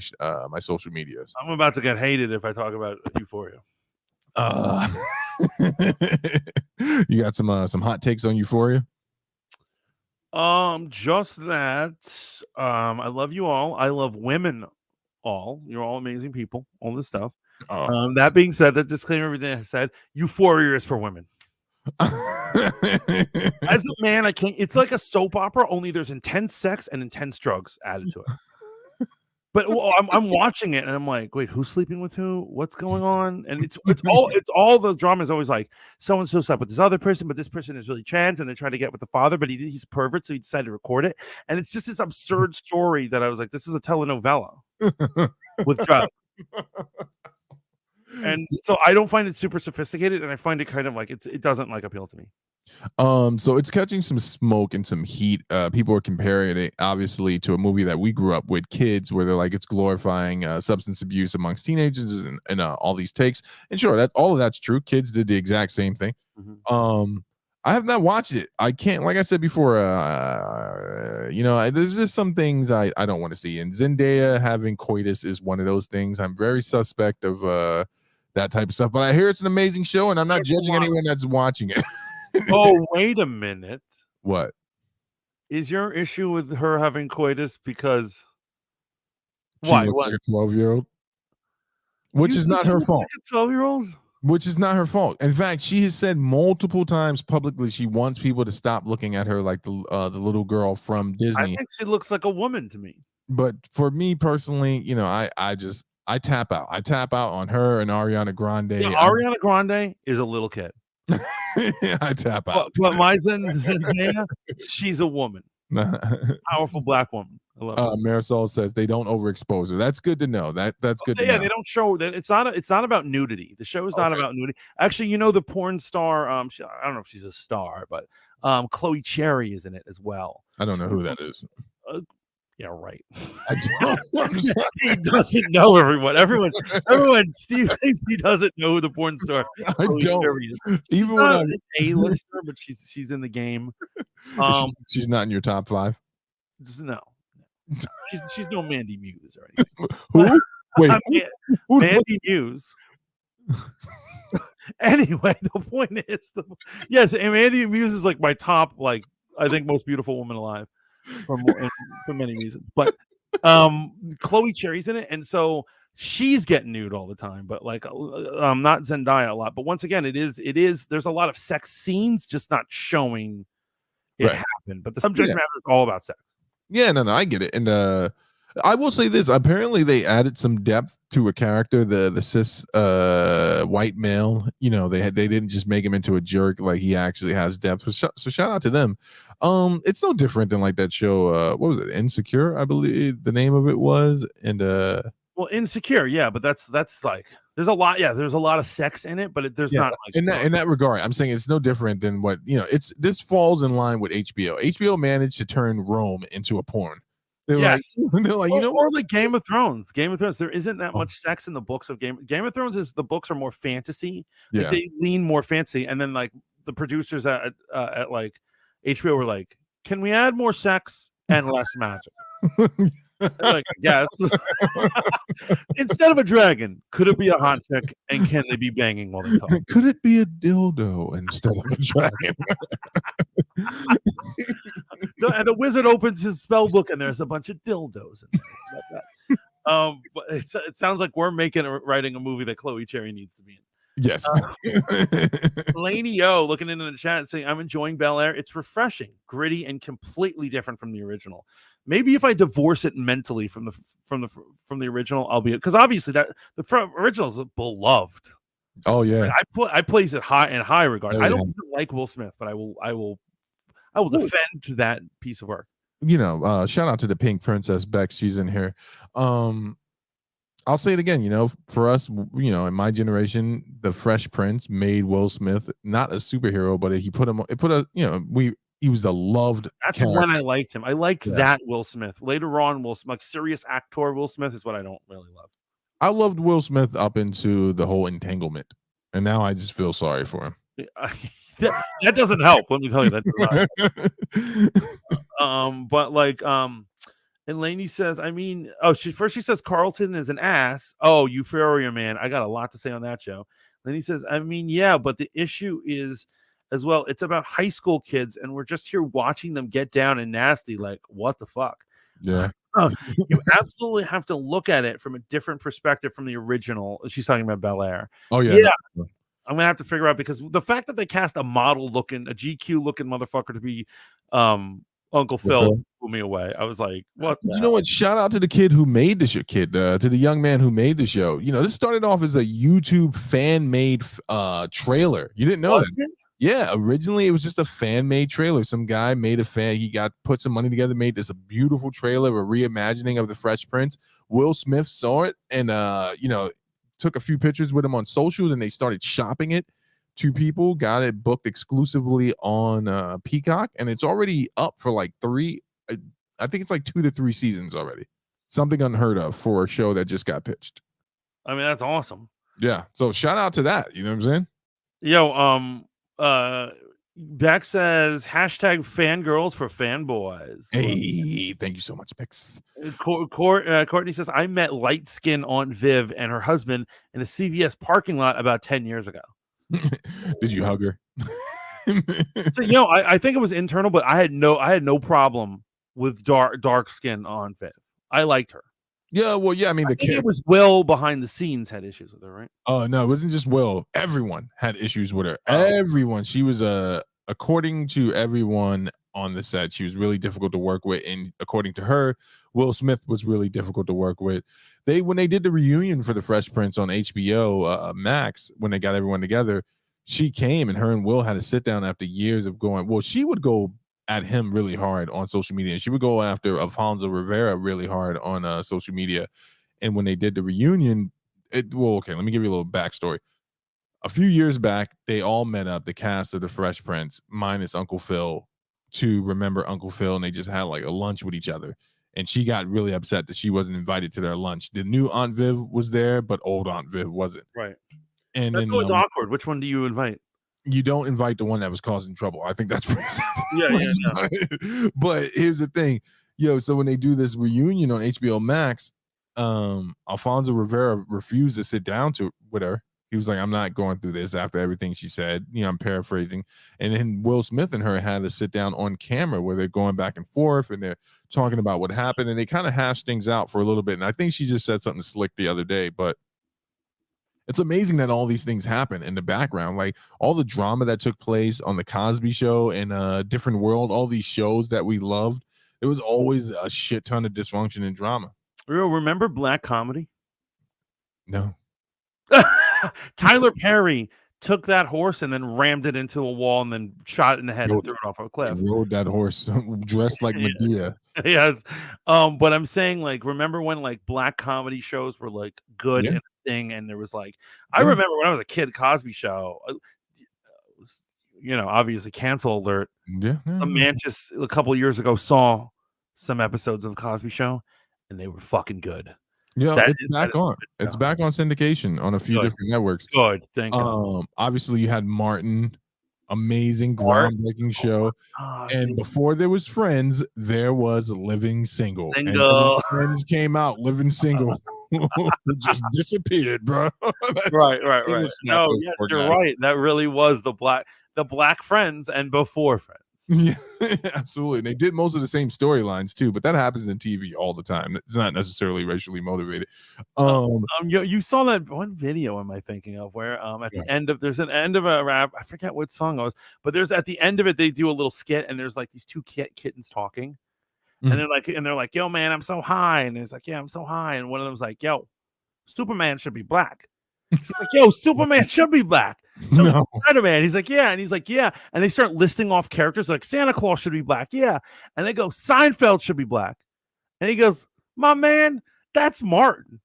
my social medias. I'm about to get hated if I talk about Euphoria. You got some hot takes on Euphoria? Just that. I love you all. I love women all. You're all amazing people. All this stuff. That being said, that disclaimer everything I said, Euphoria is for women. As a man, I can't. It's like a soap opera, only there's intense sex and intense drugs added to it. But I'm watching it and I'm like, wait, who's sleeping with who? What's going on? And it's all the drama is always like, so and so slept with this other person, but this person is really trans, and they're trying to get with the father, but he's a pervert, so he decided to record it. And it's just this absurd story that I was like, this is a telenovela with drugs. And so I don't find it super sophisticated, and I find it kind of like it doesn't like appeal to me. So it's catching some smoke and some heat. People are comparing it obviously to a movie that we grew up with, Kids, where they're like it's glorifying substance abuse amongst teenagers and all these takes. And sure, that all of that's true. Kids did the exact same thing. Mm-hmm. I have not watched it. I can't, like I said before, there's just some things I don't want to see. And Zendaya having coitus is one of those things. I'm very suspect of that type of stuff. But I hear it's an amazing show, and I'm not judging anyone that's watching it. Oh, wait a minute. What? Is your issue with her having coitus because she looks like a 12-year-old? Which is not her fault. Like a 12-year-old? Which is not her fault. In fact, she has said multiple times publicly she wants people to stop looking at her like the little girl from Disney. I think she looks like a woman to me. But for me personally, I tap out. I tap out on her and Ariana Grande. Yeah, Ariana Grande is a little kid. I tap out. But my Zendaya, she's a woman. Powerful black woman. I love Marisol says they don't overexpose her. That's good to know. That's good. Yeah, they don't show that. It's not about nudity. The show is not about nudity. Actually, the porn star. I don't know if she's a star, but Chloe Cherry is in it as well. I don't know who that is. Yeah, right. I don't. He doesn't know everyone. Everyone. Steve thinks he doesn't know who the porn star. I don't. Even when I'm an A-lister, but she's in the game. She's not in your top 5. No. She's no Mandy Muse or anything. Who? Wait, Mandy Muse. Anyway, the point is, yes, and Mandy Muse is like my top, I think most beautiful woman alive for many reasons. But Chloe Cherry's in it, and so she's getting nude all the time. But not Zendaya a lot. But once again, it is. There's a lot of sex scenes, just not showing it happen. But the subject matter is all about sex. Yeah, no, I get it. And I will say this. Apparently, they added some depth to a character, the cis white male. You know, they didn't just make him into a jerk. Like he actually has depth. So shout out to them. It's no different than like that show. What was it? Insecure, I believe the name of it was. And well, Insecure, yeah, but that's like there's a lot. Yeah, there's a lot of sex in it, but there's not like in that regard. I'm saying it's no different than what this falls in line with HBO. HBO managed to turn Rome into a porn. They're yes, like, they're like, or like Game of Thrones. Game of Thrones, there isn't that much sex in the books of Game of Thrones. Is the books are more fantasy. Like they lean more fantasy, and then like the producers at like HBO were like, "Can we add more sex and less magic?" Like, yes. Instead of a dragon, could it be a hot chick? And can they be banging while they talk? Could it be a dildo instead of a dragon? And the wizard opens his spell book, and there's a bunch of dildos in there. But it sounds like we're writing a movie that Chloe Cherry needs to be in. Yes. Laney O looking into the chat saying, I'm enjoying Bel Air. It's refreshing, gritty, and completely different from the original. Maybe if I divorce it mentally from the original, I'll be, because obviously that the original is beloved. Oh yeah, like, I place it in high regard. I don't like Will Smith, but I will defend that piece of work. Shout out to the Pink Princess Bex. She's in here. I'll say it again, for us, in my generation, the Fresh Prince made Will Smith not a superhero, but he was the loved. That's character. when I liked him. I liked that Will Smith. Later on, like serious actor Will Smith is what I don't really love. I loved Will Smith up into the whole entanglement, and now I just feel sorry for him. That doesn't help. Let me tell you that. But like, and Lainey says, she says Carlton is an ass. Oh, Euphoria, man. I got a lot to say on that show. Lainey says, yeah, but the issue is as well, it's about high school kids, and we're just here watching them get down and nasty. Like, what the fuck? Yeah. You absolutely have to look at it from a different perspective from the original. She's talking about Bel Air. Oh, yeah. I'm gonna have to figure out, because the fact that they cast a GQ looking motherfucker to be Uncle Phil blew me away. I was like, what? You know what? Shout out to the kid who made the show, to the young man who made the show. This started off as a YouTube fan made trailer. You didn't know that? Yeah, originally it was just a fan made trailer. Some guy made put some money together, made this a beautiful trailer, a reimagining of the Fresh Prince. Will Smith saw it and took a few pictures with him on socials, and they started shopping it to people, got it booked exclusively on Peacock, and it's already up for like I think it's like 2 to 3 seasons already. Something unheard of for a show that just got pitched. I mean, that's awesome. Yeah, so shout out to that. You know what I'm saying? Yo, Beck says #fangirls for fanboys. Hey, thank you so much, Bex. Courtney says, I met light skin Aunt Viv and her husband in a CVS parking lot about 10 years ago. Did you hug her? So, I think it was internal, but I had no problem with dark skin Aunt Viv. I liked her. Yeah, well, yeah. I mean, it was Will behind the scenes had issues with her, right? Oh no, it wasn't just Will. Everyone had issues with her. Everyone. She was according to everyone on the set, she was really difficult to work with, and according to her, Will Smith was really difficult to work with. When they did the reunion for the Fresh Prince on HBO Max, when they got everyone together, she came and her and Will had to sit down after years of going. Well, she would go at him really hard on social media, and she would go after Alfonso Rivera really hard on social media. And when they did the reunion, let me give you a little backstory. A few years back, they all met up, the cast of the Fresh Prince minus Uncle Phil, to remember Uncle Phil, and they just had like a lunch with each other. And she got really upset that she wasn't invited to their lunch. The new Aunt Viv was there, but old Aunt Viv wasn't. Right. And that's always awkward. Which one do you invite? You don't invite the one that was causing trouble. I think that's pretty simple. Yeah. But here's the thing, so when they do this reunion on HBO Max, Alfonso Rivera refused to sit down with her. He was like, I'm not going through this after everything she said. I'm paraphrasing. And then Will Smith and her had to sit down on camera where they're going back and forth and they're talking about what happened, and they kind of hashed things out for a little bit. And I think she just said something slick the other day, but it's amazing that all these things happen in the background, like all the drama that took place on the Cosby Show and Different World, all these shows that we loved. There was always a shit ton of dysfunction and drama. Remember black comedy? No. Tyler Perry took that horse and then rammed it into a wall and then shot it in the head and threw it off a cliff. He rode that horse dressed like Medea. Yes. But I'm saying, like, remember when like black comedy shows were like good and a thing, and there was like, I remember when I was a kid, Cosby Show, obviously cancel alert. Yeah. A man just a couple of years ago saw some episodes of Cosby Show, and they were fucking good. Yeah, it's back on. It's back on syndication on a few different networks. Good, thank God. Obviously you had Martin, amazing, groundbreaking show. And before there was Friends, there was Living Single. And then Friends came out, Living Single just disappeared, bro. Right. No, yes, you're right. That really was the black Friends and before Friends. Yeah, absolutely. And they did most of the same storylines too, but that happens in TV all the time. It's not necessarily racially motivated. You saw that one video, am I thinking of, where at the end of there's an end of a rap, I forget what song it was, but there's at the end of it they do a little skit and there's like these two kittens talking, and they're like, yo man, I'm so high, and it's like, yeah, I'm so high, and one of them's like, yo, Superman should be black. He's like, yo, Superman should be black. So Spider-Man, he's like, yeah, and he's like, yeah, and they start listing off characters like Santa Claus should be black, yeah, and they go, Seinfeld should be black, and he goes, my man, that's Martin.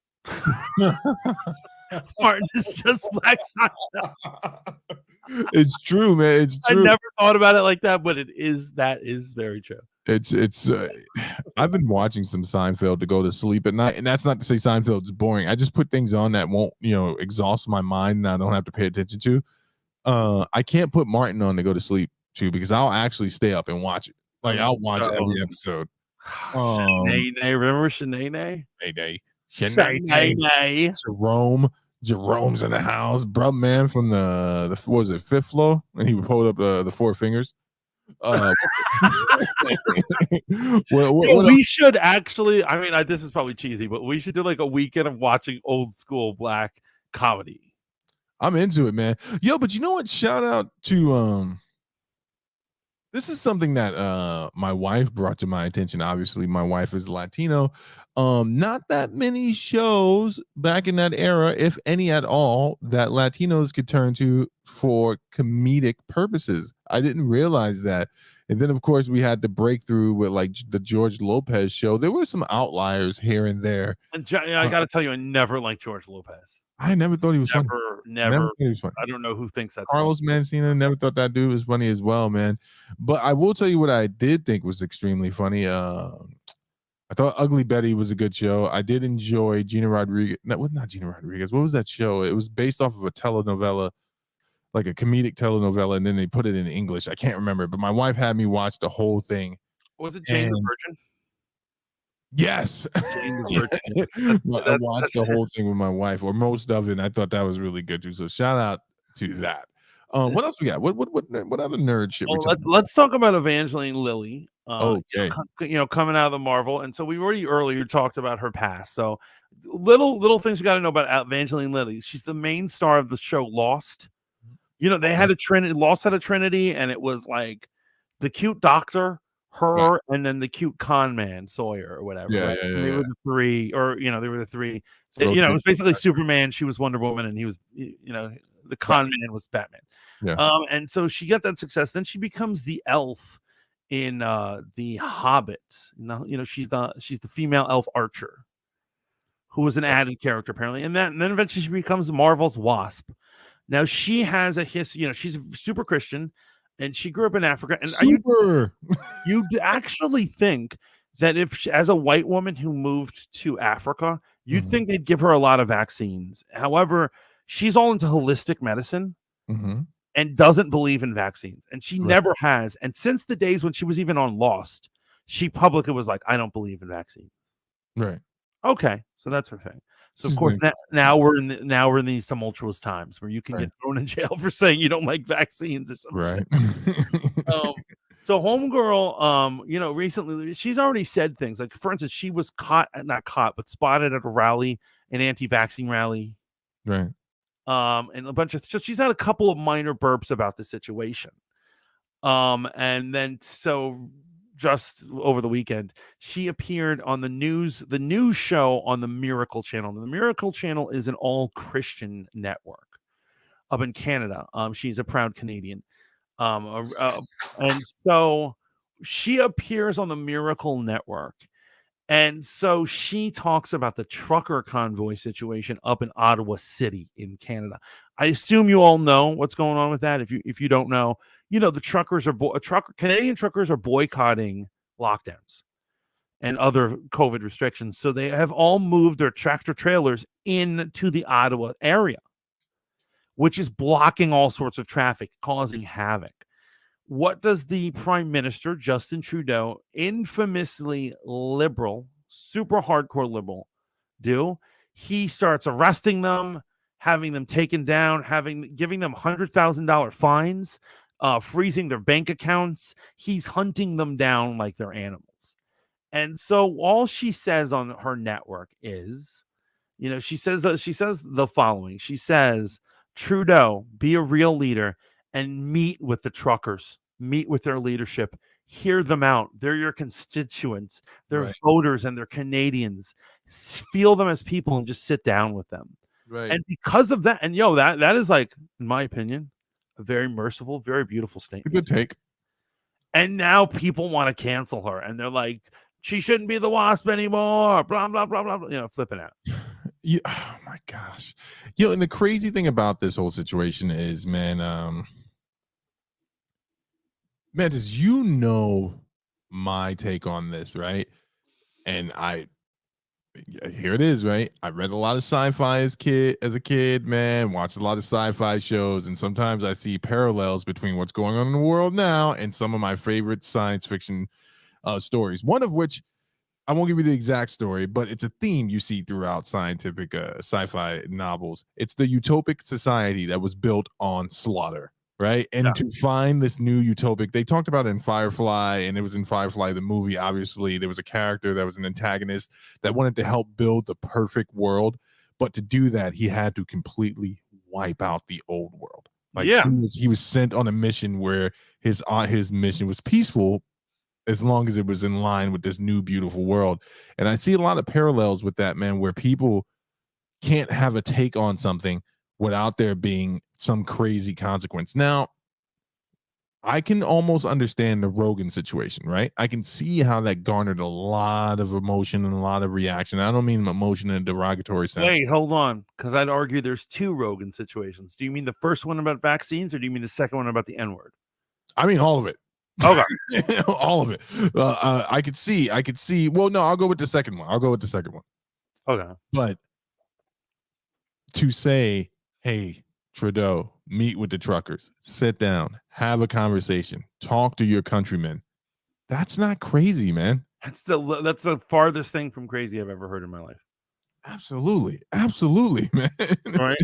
Martin is just black Seinfeld. It's true, man. It's true. I never thought about it like that, but that is very true. It's I've been watching some Seinfeld to go to sleep at night, and that's not to say Seinfeld is boring. I just put things on that won't, exhaust my mind and I don't have to pay attention to. I can't put Martin on to go to sleep too, because I'll actually stay up and watch it. Like I'll watch every episode. Remember Shanae? Jerome's in the house, bro, man, from the what was it, fifth floor, and he would hold up the four fingers. We should actually, I mean, this is probably cheesy, but we should do like a weekend of watching old school black comedy. I'm into it, man. Yo, but you know what? Shout out to this is something that my wife brought to my attention. Obviously, my wife is Latino. Not that many shows back in that era, if any at all, that Latinos could turn to for comedic purposes. I didn't realize that. And then, of course, we had the breakthrough with like the George Lopez show. There were some outliers here and there. And I got to tell you, I never liked George Lopez. I never thought he was funny. Never. He was funny. I don't know who thinks that's Carlos Mancina. Never thought that dude was funny as well, man. But I will tell you what I did think was extremely funny. I thought Ugly Betty was a good show. I did enjoy Gina Rodriguez. Not Gina Rodriguez. What was that show? It was based off of a telenovela, like a comedic telenovela, and then they put it in English. I can't remember, but my wife had me watch the whole thing. Was it Jane the Virgin? Yes. I watched the whole thing with my wife, or most of it, and I thought that was really good too. So shout out to that. What else we got? What other nerd shit? Let's talk about Evangeline Lilly. Okay. Coming out of the Marvel, and so we already earlier talked about her past. So little things you got to know about Evangeline Lilly. She's the main star of the show Lost. They had a Trinity. Lost had a Trinity, and it was like the cute doctor, her, and then the cute con man Sawyer or whatever. Yeah, right? They were the three, or they were the three. It was basically Superman. She was Wonder Woman, and he was, the con man was Batman. Yeah. And so she got that success. Then she becomes the elf in the Hobbit. She's the female elf archer, who was an added character apparently, and then eventually she becomes Marvel's Wasp. Now she has a history. She's a super Christian, and she grew up in Africa. And you actually think that if as a white woman who moved to Africa, you'd think they'd give her a lot of vaccines. However, she's all into holistic medicine. And doesn't believe in vaccines, and she never has. And since the days when she was even on Lost, she publicly was like, "I don't believe in vaccines." Right. Okay, so that's her thing. So of course now we're in these tumultuous times where you can get thrown in jail for saying you don't like vaccines or something. Right. So homegirl, recently she's already said things like, for instance, she was spotted at a rally, an anti-vaccine rally. Right. And a bunch of, so she's had a couple of minor burps about the situation. And then so just over the weekend. She appeared on the news show on the Miracle Channel. The Miracle Channel is an all Christian network up in Canada. She's a proud Canadian. And so she appears on the Miracle Network. And so she talks about the trucker convoy situation up in Ottawa City in Canada. I assume you all know what's going on with that. If you don't know, the Canadian truckers are boycotting lockdowns and other COVID restrictions. So they have all moved their tractor trailers into the Ottawa area, which is blocking all sorts of traffic, causing havoc. What does the Prime Minister, Justin Trudeau, infamously liberal, super hardcore liberal, do? He starts arresting them, having them taken down, giving them $100,000 fines, freezing their bank accounts. He's hunting them down like they're animals. And so all she says on her network is, she says the following. She says, Trudeau, be a real leader and meet with the truckers, meet with their leadership, hear them out. They're your constituents, they're voters, and they're Canadians. Feel them as people and just sit down with them. Right. And because of that, and that is, like, in my opinion, a very merciful, very beautiful statement. Good take. And now people want to cancel her, and they're like, she shouldn't be the WASP anymore, blah, blah, blah, blah, blah, flipping out. Yeah, oh my gosh. And the crazy thing about this whole situation is, man, does my take on this, right? And here it is, right? I read a lot of sci-fi as a kid, man, watched a lot of sci-fi shows, and sometimes I see parallels between what's going on in the world now and some of my favorite science fiction stories. One of which, I won't give you the exact story, but it's a theme you see throughout scientific sci-fi novels. It's the utopic society that was built on slaughter, right? And to find this new utopic, they talked about it in Firefly, and it was in Firefly, the movie. Obviously, there was a character that was an antagonist that wanted to help build the perfect world. But to do that, he had to completely wipe out the old world. He was sent on a mission where his mission was peaceful, as long as it was in line with this new beautiful world. And I see a lot of parallels with that, man, where people can't have a take on something without there being some crazy consequence. Now, I can almost understand the Rogan situation, right? I can see how that garnered a lot of emotion and a lot of reaction. I don't mean emotion in a derogatory sense. Wait, hold on, because I'd argue there's two Rogan situations. Do you mean the first one about vaccines, or do you mean the second one about the N-word? I mean all of it. Okay. All of it. I could see. Well, no, I'll go with the second one. Okay. But to say, hey, Trudeau, meet with the truckers, sit down, have a conversation, talk to your countrymen. That's not crazy, man. That's the farthest thing from crazy I've ever heard in my life. Absolutely, man. Right.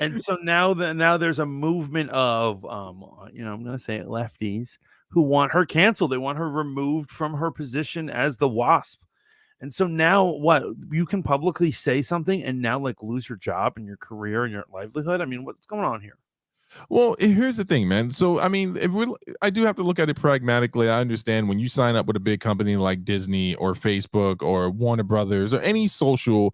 And so now there's a movement of I'm gonna say it, lefties, who want her canceled. They want her removed from her position as the WASP. And so now what? You can publicly say something and now, like, lose your job and your career and your livelihood? I mean, what's going on here? Well, here's the thing, man. So, I mean, I do have to look at it pragmatically. I understand when you sign up with a big company like Disney or Facebook or Warner Brothers or any social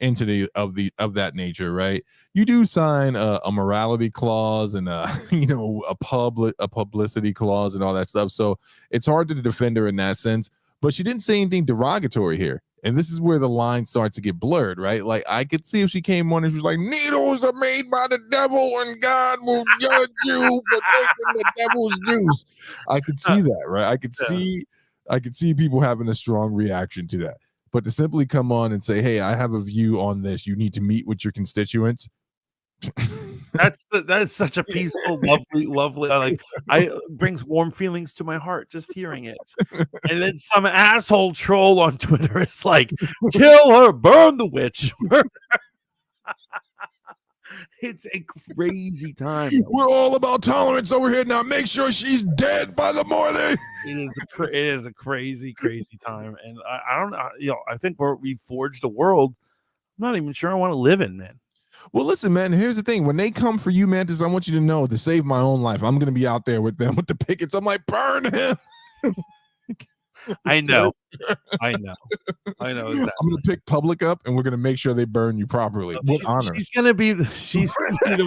entity of that nature, right? You do sign a morality clause and a publicity clause and all that stuff. So it's hard to defend her in that sense. But she didn't say anything derogatory here. And this is where the line starts to get blurred, right? Like, I could see if she came on and she was like, needles are made by the devil and God will judge you for taking the devil's juice. I could see that, right? I could see people having a strong reaction to that. But to simply come on and say, hey, I have a view on this, you need to meet with your constituents. That is such a peaceful, lovely, brings warm feelings to my heart just hearing it. And then some asshole troll on Twitter is like, kill her, burn the witch. It's a crazy time. We're all about tolerance over here now. Make sure she's dead by the morning. It is a crazy time, and I don't know. I think we forged a world I'm not even sure I want to live in, man. Well, listen, man, here's the thing. When they come for you, Mantis, I want you to know, to save my own life, I'm going to be out there with them with the pickets. I'm like, burn him. I know. Exactly. I'm gonna pick Public up, and we're gonna make sure they burn you properly. With honor. She's gonna be the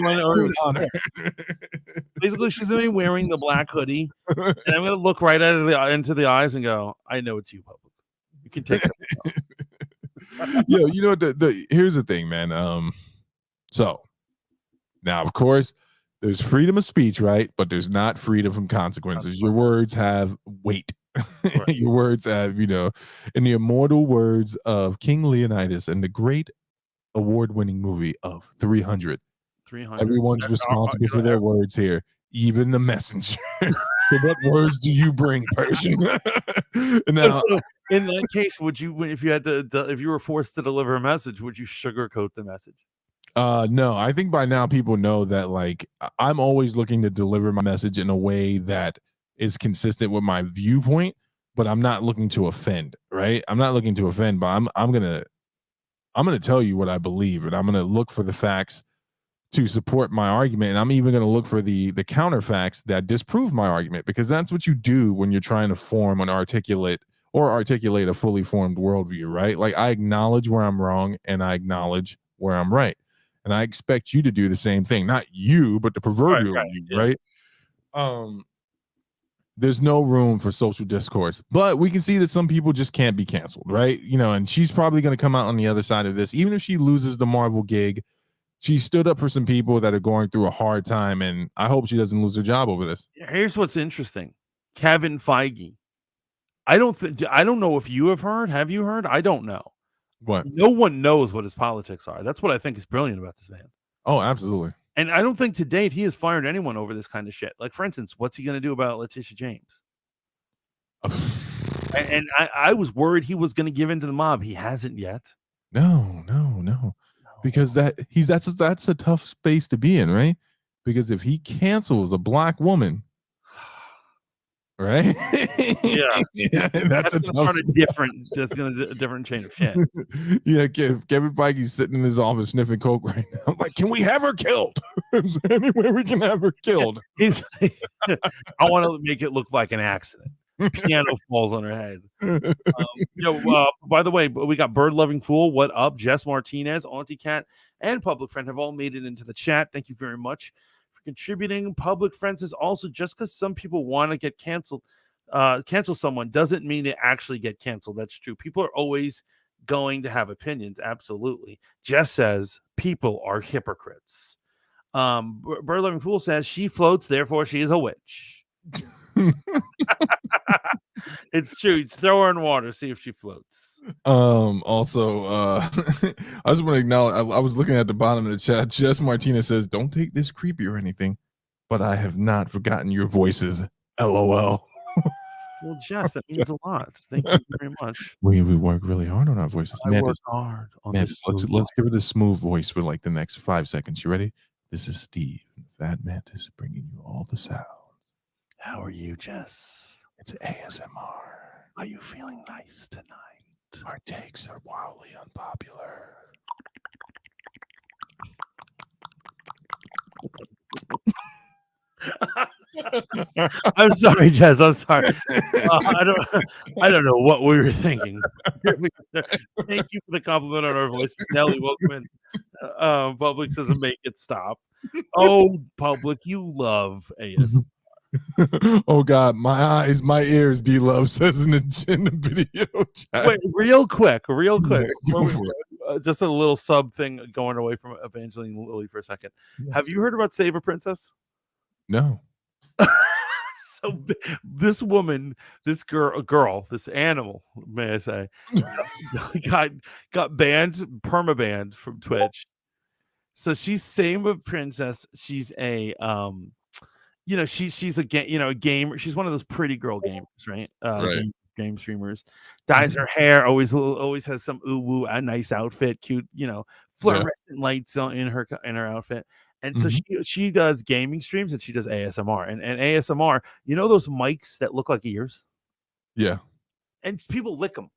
one. With honor. Basically, she's gonna be wearing the black hoodie, and I'm gonna look right at her into the eyes and go, "I know it's you, Public. You can take it." Yo, you know the here's the thing, man. So now, of course, there's freedom of speech, right? But there's not freedom from consequences. Your words have weight. Right. Your words have, in the immortal words of King Leonidas and the great award-winning movie of 300. Everyone's responsible for their words here, even the messenger. So what words do you bring, Persian? Now, so in that case, would you, if you were forced to deliver a message, would you sugarcoat the message? No, I think by now people know that, like, I'm always looking to deliver my message in a way that is consistent with my viewpoint, but I'm not looking to offend, right? I'm not looking to offend, but I'm gonna tell you what I believe, and I'm gonna look for the facts to support my argument, and I'm even gonna look for the counter facts that disprove my argument, because that's what you do when you're trying to form an articulate a fully formed worldview, right? Like, I acknowledge where I'm wrong, and I acknowledge where I'm right. And I expect you to do the same thing. Not you, but the proverbial you, right? There's no room for social discourse, but we can see that some people just can't be canceled, right? And she's probably going to come out on the other side of this. Even if she loses the Marvel gig, she stood up for some people that are going through a hard time, and I hope she doesn't lose her job over this. Here's what's interesting. Kevin Feige. I don't know if you have heard. Have you heard? I don't know. What? No one knows what his politics are. That's what I think is brilliant about this man. Oh, absolutely. And I don't think to date he has fired anyone over this kind of shit. Like, for instance, what's he going to do about Letitia James? And I was worried he was going to give in to the mob. He hasn't yet. No. Because that's a tough space to be in, right? Because if he cancels a black woman, right? Yeah, that's a tough That's going to a different chain of shit. Yeah, Kevin Feige's sitting in his office sniffing coke right now. I'm like, can we have her killed? Is there any way we can have her killed? I want to make it look like an accident. Piano falls on her head. By the way, we got Bird Loving Fool. What up? Jess Martinez, Auntie Cat, and Public Friend have all made it into the chat. Thank you very much for contributing. Public Friends is also, just because some people want to get canceled, cancel someone doesn't mean they actually get canceled. That's true. People are always going to have opinions. Absolutely. Jess says people are hypocrites. Bird Loving Fool says she floats, therefore she is a witch. It's true. Throw her in water, see if she floats. Also, I just want to acknowledge, I was looking at the bottom of the chat. Jess Martinez says, don't take this creepy or anything, but I have not forgotten your voices. LOL. Well, Jess, that means a lot. Thank you very much. We work really hard on our voices. I work hard on this. Let's give it a smooth voice for like the next 5 seconds. You ready? This is Steve, Fat Mantis, bringing you all the sounds. How are you, Jess? It's ASMR. Are you feeling nice tonight? Our takes are wildly unpopular. I'm sorry, Jess. I'm sorry. I don't know what we were thinking. Thank you for the compliment on our voice, Nelly. Welcome in. Public says, "Make it stop." Oh, Public, you love ASMR. Oh God, my eyes, my ears, D-Love says in the video chat. Wait, real quick. Just a little sub thing going away from Evangeline Lilly for a second. Yes. Have you heard about Save a Princess? No. So this woman, this girl, this animal, may I say, got banned, permabanned from Twitch. So she's Save a Princess. She's a she's a gamer. She's one of those pretty girl gamers, right? Right. Game streamers. Dyes her hair. Always has some woo, a nice outfit, cute, fluorescent lights in her outfit. And so she does gaming streams and she does ASMR. And ASMR, those mics that look like ears? Yeah. And people lick them.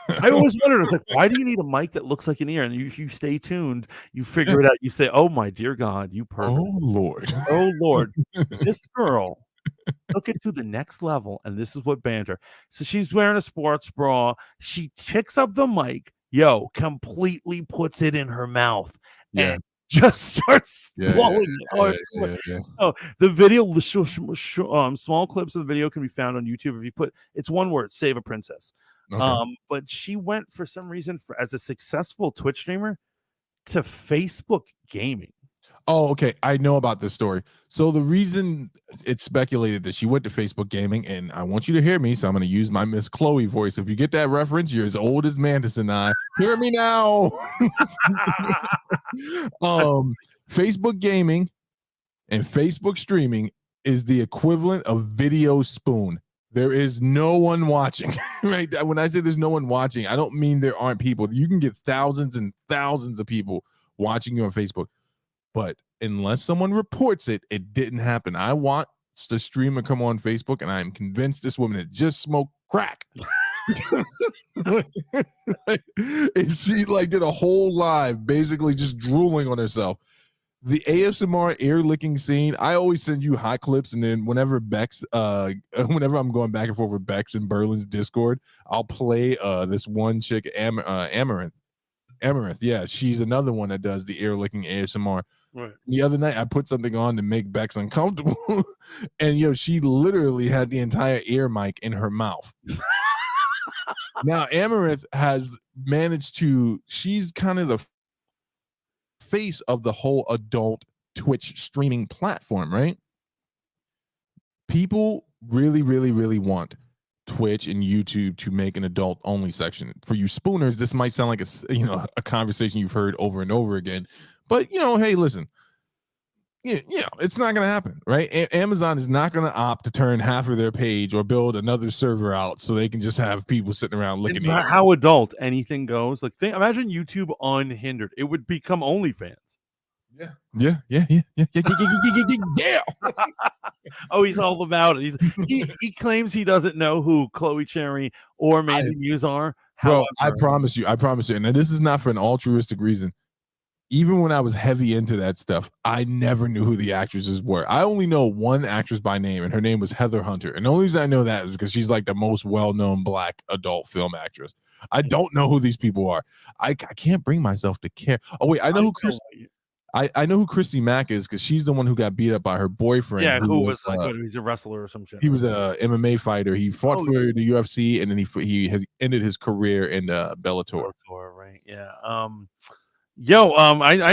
I always wondered, it's like, why do you need a mic that looks like an ear? And you stay tuned, you figure it out. You say, oh my dear God, you pervert. Oh Lord. Oh Lord. This girl took it to the next level, and this is what banned her. So she's wearing a sports bra. She picks up the mic, completely puts it in her mouth, Yeah. and just starts blowing it. Oh, the video, small clips of the video can be found on YouTube. If you it's one word, Save a Princess. Okay. But she went for some reason as a successful Twitch streamer to Facebook gaming. Oh, okay. I know about this story. So the reason it's speculated that she went to Facebook gaming, and I want you to hear me, so I'm going to use my Miss Chloe voice. If you get that reference, you're as old as Mantis and I. Hear me now. Facebook gaming and Facebook streaming is the equivalent of Video Spoon. There is no one watching, right? When I say there's no one watching, I don't mean there aren't people. You can get thousands and thousands of people watching you on Facebook. But unless someone reports it, it didn't happen. I want the streamer come on Facebook, and I'm convinced this woman had just smoked crack. And she did a whole live, basically just drooling on herself. The ASMR ear licking scene, I always send you hot clips, and then whenever whenever I'm going back and forth with Bex in Berlin's Discord, I'll play this one chick, Amaranth. Yeah, she's another one that does the ear licking ASMR. Right. The other night I put something on to make Bex uncomfortable, and she literally had the entire ear mic in her mouth. Now Amaranth has managed to, she's kind of the face of the whole adult Twitch streaming platform, right? People really, really, really want Twitch and YouTube to make an adult only section. For you spooners, this might sound like a conversation you've heard over and over again, but hey, listen, it's not going to happen, right? Amazon is not going to opt to turn half of their page or build another server out so they can just have people sitting around looking at how adult anything goes. Imagine YouTube unhindered. It would become OnlyFans. Yeah. Oh, he's all about it. He claims he doesn't know who Chloe Cherry or Mandy Muse are. Bro, I promise you. And this is not for an altruistic reason. Even when I was heavy into that stuff, I never knew who the actresses were. I only know one actress by name, and her name was Heather Hunter. And the only reason I know that is because she's the most well-known Black adult film actress. I don't know who these people are. I can't bring myself to care. Oh wait, I know who Chris. I know who Christy Mack is, because she's the one who got beat up by her boyfriend. Yeah, who was he's a wrestler or some shit. He was a MMA fighter. He fought for the UFC, and then he has ended his career in Bellator. Right? Yeah. I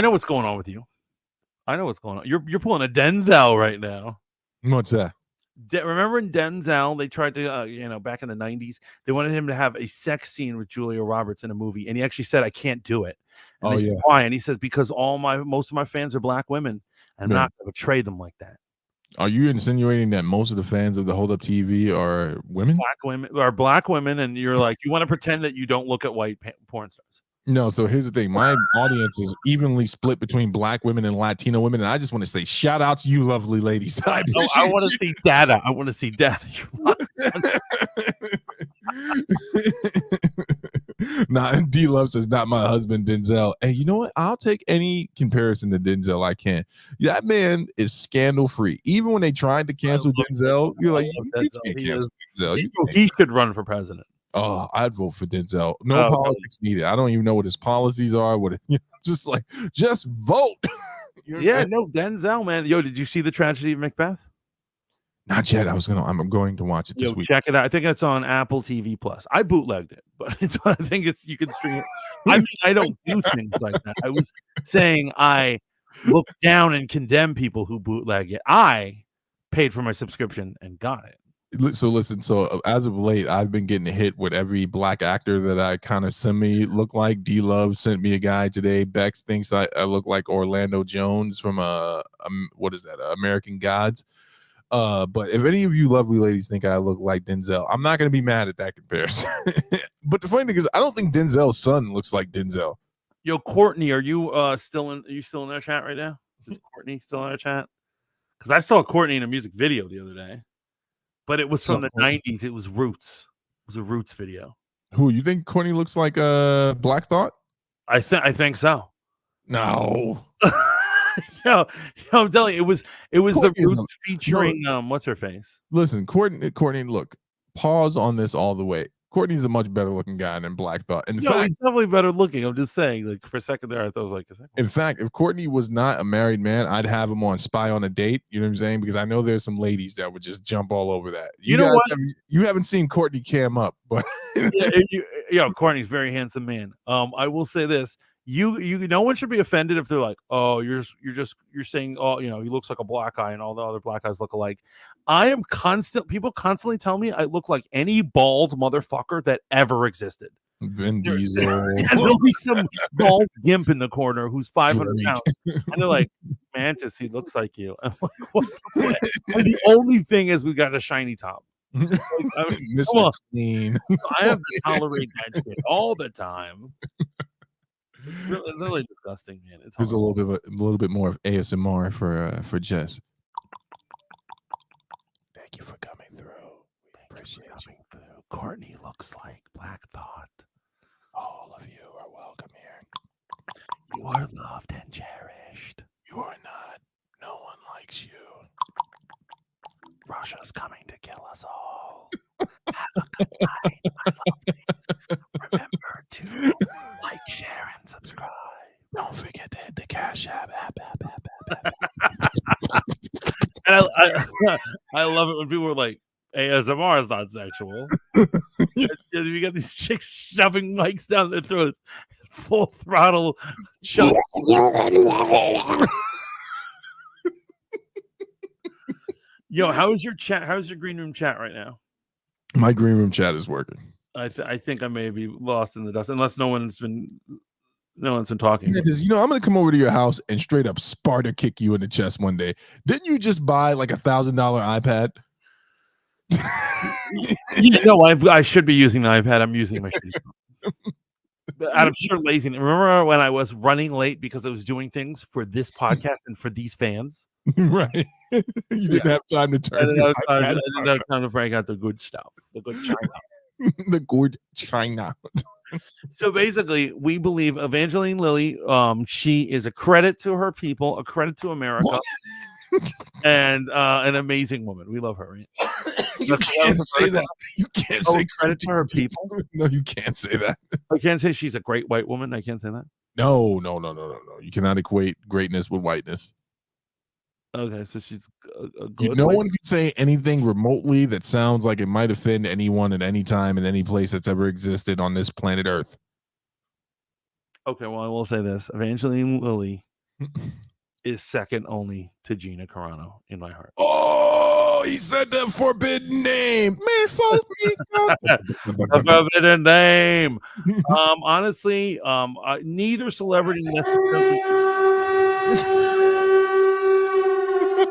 know what's going on with you. I know what's going on. You're pulling a Denzel right now. What's that? Remember in Denzel, they tried to, back in the 90s, they wanted him to have a sex scene with Julia Roberts in a movie, and he actually said, "I can't do it." And they said, "Why?" And he says, "Because most of my fans are Black women, and I'm not going to betray them like that." Are you insinuating that most of the fans of the Hold Up TV are women? Black women, and you're like, you want to pretend that you don't look at white porn stars. No, so here's the thing. My audience is evenly split between Black women and Latino women, and I just want to say shout out to you lovely ladies. I want to see data. I want to see data. D Love says, not my husband Denzel. Hey, you know what? I'll take any comparison to Denzel I can. That man is scandal free. Even when they tried to cancel Denzel, you're like, you can't cancel Denzel. He should run for president. Oh, I'd vote for Denzel. No politics needed. I don't even know what his policies are. Just vote. Denzel, man. Yo, did you see the tragedy of Macbeth? Not yet. I'm going to watch it this week. Check it out. I think it's on Apple TV Plus. I bootlegged it, but I think you can stream it. I mean, I don't do things like that. I was saying I look down and condemn people who bootleg it. I paid for my subscription and got it. So listen, as of late, I've been getting hit with every Black actor that I kind of semi look like. D Love sent me a guy today. Bex thinks I look like Orlando Jones from what is that? American Gods. But if any of you lovely ladies think I look like Denzel, I'm not going to be mad at that comparison. But the funny thing is, I don't think Denzel's son looks like Denzel. Yo, Courtney, are you still in our chat right now? Is Courtney still in our chat? Because I saw Courtney in a music video the other day. But it was from the 90s. It was Roots. It was a Roots video. Who, you think Courtney looks like Black Thought? I think so. No. I'm telling you, it was the Courtney's Roots featuring what's her face. Listen, Courtney, look, pause on this all the way. Courtney's a much better looking guy than Black Thought. In fact, he's definitely better looking. I'm just saying, like for a second there, I thought it was like, in fact, if Courtney was not a married man, I'd have him on Spy on a Date. You know what I'm saying? Because I know there's some ladies that would just jump all over that. You know what? You haven't seen Courtney cam up, but Courtney's a very handsome man. I will say this. No one should be offended if they're like, oh, you're saying, oh, he looks like a black guy and all the other black guys look alike. People constantly tell me I look like any bald motherfucker that ever existed. Vin Diesel. There'll be some bald gimp in the corner who's 500 pounds. And they're like, Mantis, he looks like you. I'm like, what the fuck? And the only thing is we got a shiny top. Like, Mr. Clean. I have to tolerate that shit all the time. It's really disgusting, man. There's a little bit more of ASMR for Jess. Thank you for coming through. We appreciate you. Courtney looks like Black Thought. All of you are welcome here. You are loved and cherished. You are not. No one likes you. Russia's coming to kill us all. Have a good night, my lovelies. Remember to like, share, and subscribe. Don't forget to hit the Cash App. And I love it when people are like, ASMR is not sexual. You got these chicks shoving mics down their throats, full throttle shove. Yo, how's your chat? How's your green room chat right now? My green room chat is working. I think I may be lost in the dust, unless no one's been talking. Yeah, I'm gonna come over to your house and straight up Sparta kick you in the chest one day. Didn't you just buy like $1,000 iPad? I should be using the iPad. I'm using my out of sheer laziness. Remember when I was running late because I was doing things for this podcast and for these fans? Right. You didn't have time to turn. I didn't have time to break out the good stuff, the good China. The good China. So basically, we believe Evangeline Lilly, she is a credit to her people, a credit to America, and an amazing woman. We love her, right? You can't say that. You can't say credit to her people. No, you can't say that. I can't say she's a great white woman. I can't say that. No. You cannot equate greatness with whiteness. Okay, so she's a good. No one can say anything remotely that sounds like it might offend anyone at any time in any place that's ever existed on this planet Earth. Okay, well, I will say this: Evangeline Lilly is second only to Gina Carano in my heart. Oh, he said the forbidden name. The forbidden name. Honestly, neither celebrity necessarily.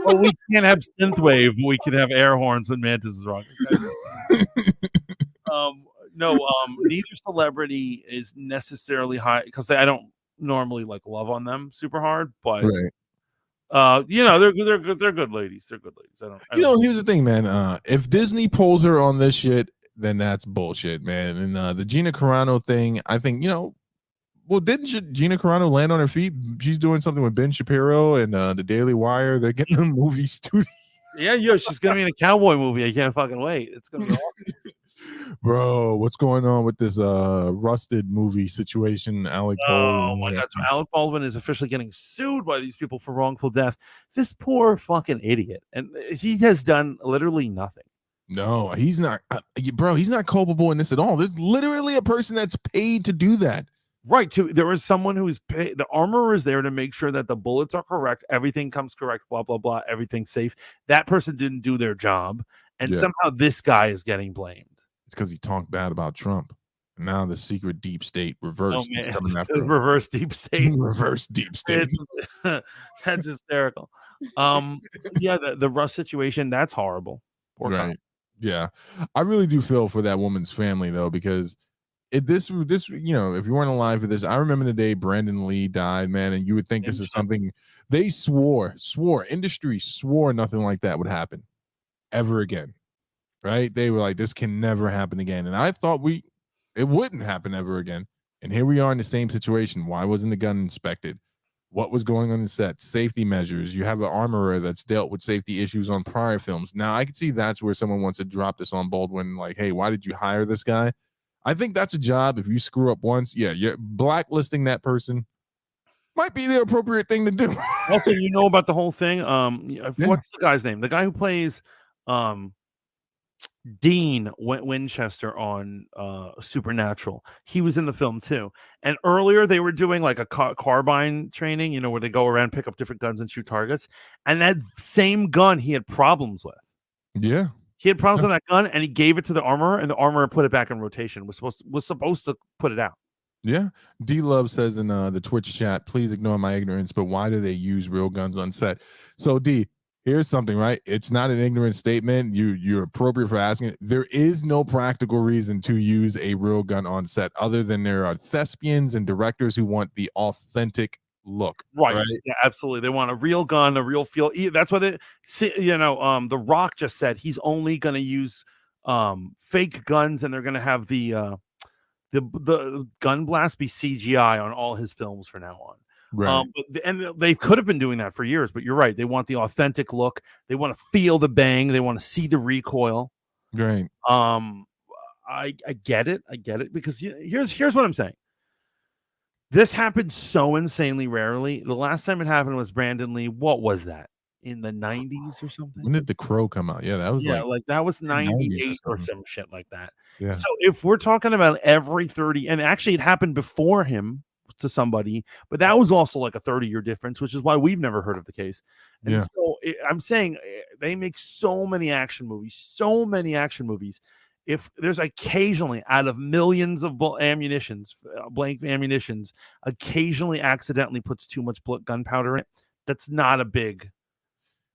Well, we can't have synthwave. We can have air horns when Mantis is wrong. Neither celebrity is necessarily high because I don't normally like love on them super hard, but right. They're good ladies. They're good ladies. Here's the thing, man. If Disney pulls her on this shit, then that's bullshit, man. And the Gina Carano thing, I think, well, didn't Gina Carano land on her feet? She's doing something with Ben Shapiro and the Daily Wire. They're getting a movie studio. Yeah, she's gonna be in a cowboy movie. I can't fucking wait. It's gonna be awesome. Bro, what's going on with this Rusted movie situation? Alec Baldwin. Oh my God! So Alec Baldwin is officially getting sued by these people for wrongful death. This poor fucking idiot, and he has done literally nothing. No, he's not, bro. He's not culpable in this at all. There's literally a person that's paid to do that. Right. There was someone who's paid. The armorer is there to make sure that the bullets are correct. Everything comes correct. Blah, blah, blah. Everything's safe. That person didn't do their job. And somehow this guy is getting blamed. It's because he talked bad about Trump. And now the secret deep state reverse is coming after him. Reverse deep state. Reverse deep state. That's hysterical. The Russ situation, that's horrible. Poor right. Yeah. I really do feel for that woman's family, though, because this if you weren't alive for this, I remember the day Brandon Lee died, man, and you would think this is something they industry swore nothing like that would happen ever again, right? They were like, this can never happen again, and I thought it wouldn't happen ever again, and here we are in the same situation. Why wasn't the gun inspected? what was going on the set, safety measures. You have an armorer that's dealt with safety issues on prior films. Now, I can see that's where someone wants to drop this on Baldwin, like, hey, why did you hire this guy? I think that's a job. If you screw up once, yeah, you're blacklisting that person might be the appropriate thing to do. Also, you know about the whole thing. What's the guy's name? The guy who plays Dean Winchester on Supernatural. He was in the film too. And earlier they were doing like a carbine training, you know, where they go around, pick up different guns and shoot targets. And that same gun he had problems with. Yeah. He had problems with that gun, and he gave it to the armorer, and the armorer put it back in rotation. Was supposed to put it out. Yeah. D Love says in the Twitch chat, please ignore my ignorance, but why do they use real guns on set? So D, here's something, right? It's not an ignorant statement. You're appropriate for asking it. There is no practical reason to use a real gun on set other than there are thespians and directors who want the authentic look. Right. Yeah, absolutely. They want a real gun, a real feel. That's why they see, you know, The Rock just said he's only going to use fake guns, and they're going to have the gun blast be CGI on all his films from now on. Right. And they could have been doing that for years, but you're right. They want the authentic look. They want to feel the bang. They want to see the recoil. Right. I get it. I get it, because here's what I'm saying. This happens so insanely rarely. The last time it happened was Brandon Lee. What was that? In the 90s or something? When did The Crow come out? Yeah, that was that was 98 or some shit like that. Yeah. So if we're talking about every 30, and actually it happened before him to somebody, but that was also like a 30-year difference, which is why we've never heard of the case. And so I'm saying they make so many action movies. If there's occasionally, out of millions of blank ammunitions, occasionally accidentally puts too much gunpowder in it, that's not a big.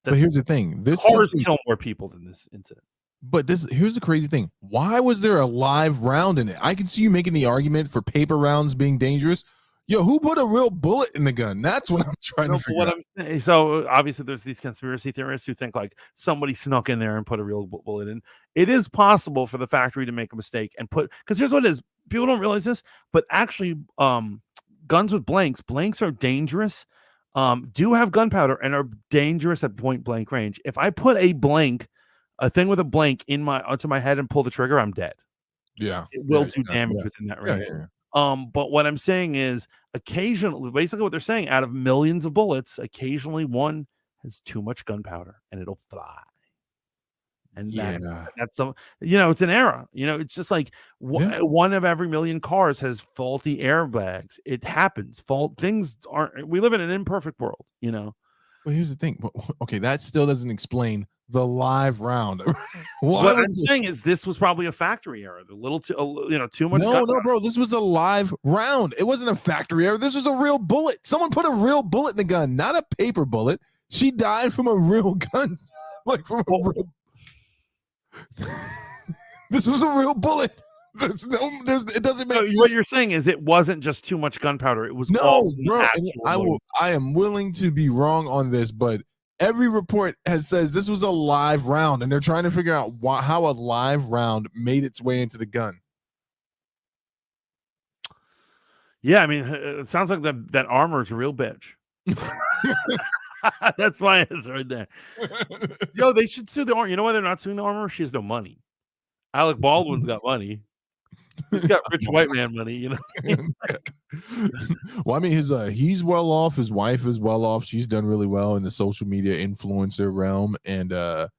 But here's the thing: this cars kill more people than this incident. But here's the crazy thing: why was there a live round in it? I can see you making the argument for paper rounds being dangerous. Yo, who put a real bullet in the gun? That's what I'm trying to figure out. So obviously there's these conspiracy theorists who think like somebody snuck in there and put a real bullet in. It is possible for the factory to make a mistake and because here's what it is. People don't realize this, but actually guns with blanks are dangerous, do have gunpowder, and are dangerous at point blank range. If I put a thing with a blank onto my head and pull the trigger, I'm dead. Yeah. It will do damage within that range. Yeah. But what I'm saying is, occasionally, basically what they're saying, out of millions of bullets, occasionally one has too much gunpowder and it'll fly. And that's it's an error. It's just like one of every million cars has faulty airbags. It happens. We live in an imperfect world, Well, here's the thing. Okay, that still doesn't explain the live round. What I'm saying is this was probably a factory error. Too much. No, bro. This was a live round. It wasn't a factory error. This was a real bullet. Someone put a real bullet in the gun, not a paper bullet. She died from a real gun, like from a real. This was a real bullet. It doesn't make sense. What you're saying is it wasn't just too much gunpowder. It was bro. I am willing to be wrong on this, but every report says this was a live round, and they're trying to figure out how a live round made its way into the gun. Yeah, I mean, it sounds like that armor is a real bitch. That's why it's right there. Yo, they should sue the armor. You know why they're not suing the armor? She has no money. Alec Baldwin's got money. He's got rich white man money, Well, I mean, he's well off. His wife is well off. She's done really well in the social media influencer realm, and I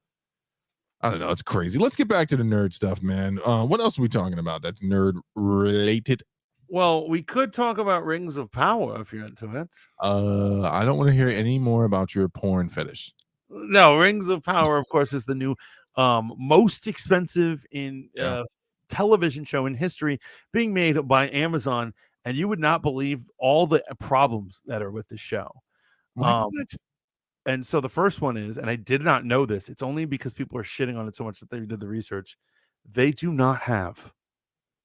don't know. It's crazy. Let's get back to the nerd stuff, man. What else are we talking about that's nerd related? Well, we could talk about Rings of Power if you're into it. I don't want to hear any more about your porn fetish. No, Rings of Power, of course, is the new most expensive in television show in history, being made by Amazon, and you would not believe all the problems that are with the show. And so the first one is, and I did not know this, it's only because people are shitting on it so much that they did the research. They do not have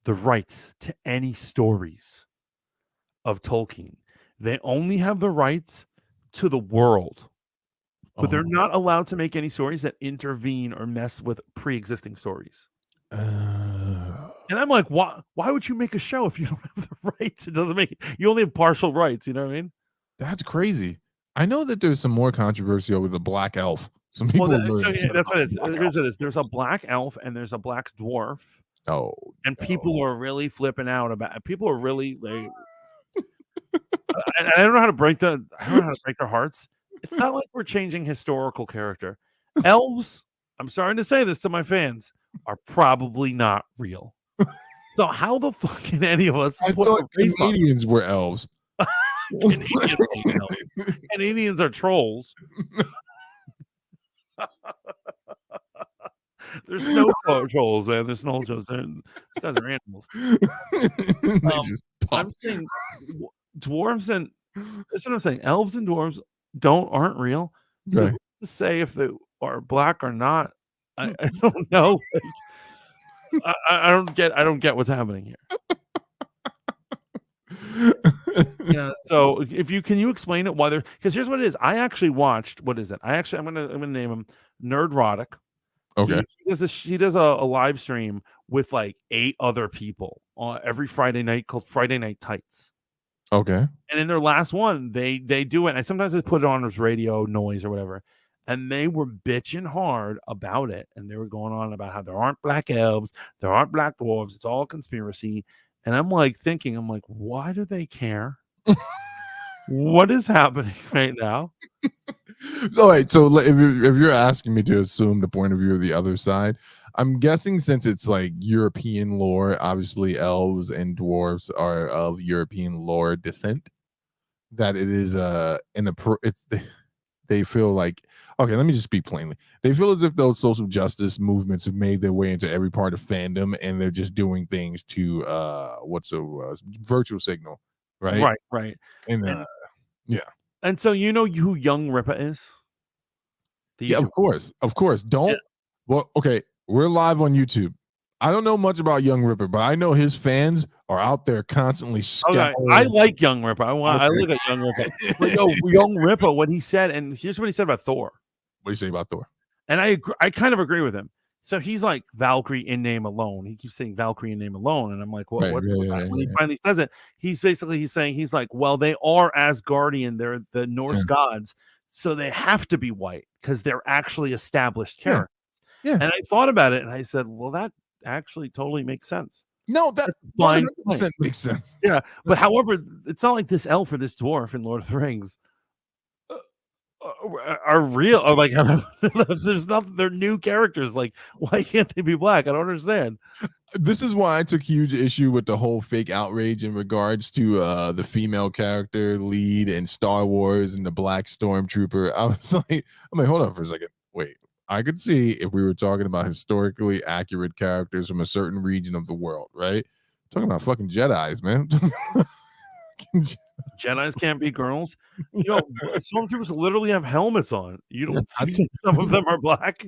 the rights to any stories of Tolkien. They only have the rights to the world. But they're not allowed to make any stories that intervene or mess with pre-existing stories. And I'm like, why would you make a show if you don't have the rights? It doesn't make it. You only have partial rights. You know what I mean? That's crazy. I know that there's some more controversy over the black elf. Some people Well, are really upset that's about what the black here's elf. it is. There's a black elf and there's a black dwarf, Oh, and no. people are really flipping out about. People are really like, I don't know how to break I don't know how to break their hearts. It's not like we're changing historical character. Elves, I'm sorry to say this to my fans, are probably not real. So how the fuck can any of us I put thought a race on? Canadians were elves. Canadians ain't elves. Canadians are trolls. They're snow trolls, man. They're snow trolls. These guys are animals. They just I'm pop. saying dwarves and that's what I'm saying. Elves and dwarves aren't real. So Right. who's to say if they are black or not? I don't know. I don't get what's happening here. Yeah. So if you can you explain it why they're because here's what it is. I actually watched what is it? I'm gonna name him Nerdrotic. Okay. He does a live stream with like 8 other people every Friday night called Friday Night Tights. Okay. And in their last one, they do it. And sometimes they put it on as radio noise or whatever. And they were bitching hard about it. And they were going on about how there aren't black elves, there aren't black dwarves, it's all a conspiracy. And I'm like, why do they care? What is happening right now? All right. So if you're asking me to assume the point of view of the other side, I'm guessing since it's like European lore, obviously elves and dwarves are of European lore descent, that it is they feel like, okay, let me just speak plainly. They feel as if those social justice movements have made their way into every part of fandom, and they're just doing things to virtual signal, right? Right. And yeah. And so you know who Young Ripper is? The Yeah, YouTuber. of course. Don't. Well, okay, we're live on YouTube. I don't know much about Young Ripper, but I know his fans are out there constantly Okay, scouring. I like Young Ripper. I Okay. look at Young Ripper. But Young Ripper, what he said, and here's what he said about Thor. What do you say about Thor? And I kind of agree with him. So he's like Valkyrie in name alone. He keeps saying Valkyrie in name alone, and I'm like, what? When he finally says it, he's saying he's like, well, they are Asgardian. They're the Norse gods, so they have to be white because they're actually established characters. Yeah. And I thought about it, and I said, well, that actually totally makes sense. No, that 100% makes sense. Yeah, but however, it's not like this elf or this dwarf in Lord of the Rings are real. Or like, there's nothing. They're new characters. Like, why can't they be black? I don't understand. This is why I took huge issue with the whole fake outrage in regards to the female character lead in Star Wars and the black stormtrooper. I'm like, hold on for a second. Wait, I could see if we were talking about historically accurate characters from a certain region of the world, right? I'm talking about fucking Jedis, man. Jedis can't be girls. Stormtroopers literally have helmets on. You don't think some of them are black?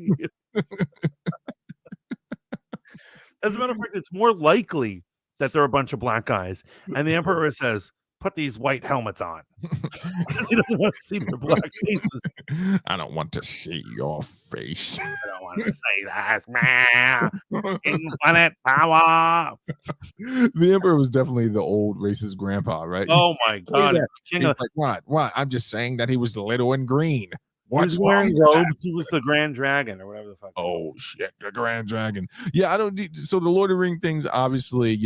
As a matter of fact, it's more likely that they're a bunch of black guys. And the Emperor says, put these white helmets on. Because he doesn't want to see their black faces. I don't want to see your face. I don't want to say that. Infinite power. The Emperor was definitely the old racist grandpa, right? Oh my God. He's like, what? I'm just saying that he was little and green. He was wearing robes. He was the Grand Dragon or whatever the fuck. Oh shit, the Grand Dragon. Yeah, I don't. So the Lord of the Ring things, obviously,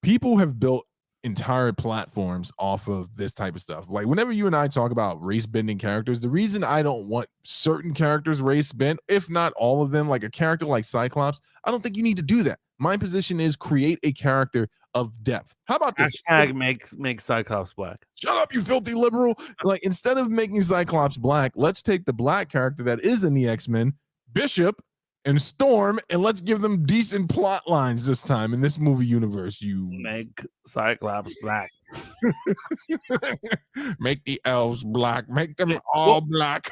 people have built entire platforms off of this type of stuff. Like whenever you and I talk about race bending characters, the reason I don't want certain characters race bent, if not all of them, like a character like Cyclops, I don't think you need to do that. My position is create a character of depth. How about this? Hashtag make Cyclops black. Shut up, you filthy liberal. Like, instead of making Cyclops black, let's take the black character that is in the X-Men, Bishop and Storm, and let's give them decent plot lines this time in this movie universe. You make Cyclops black. Make the elves black. Make them all black.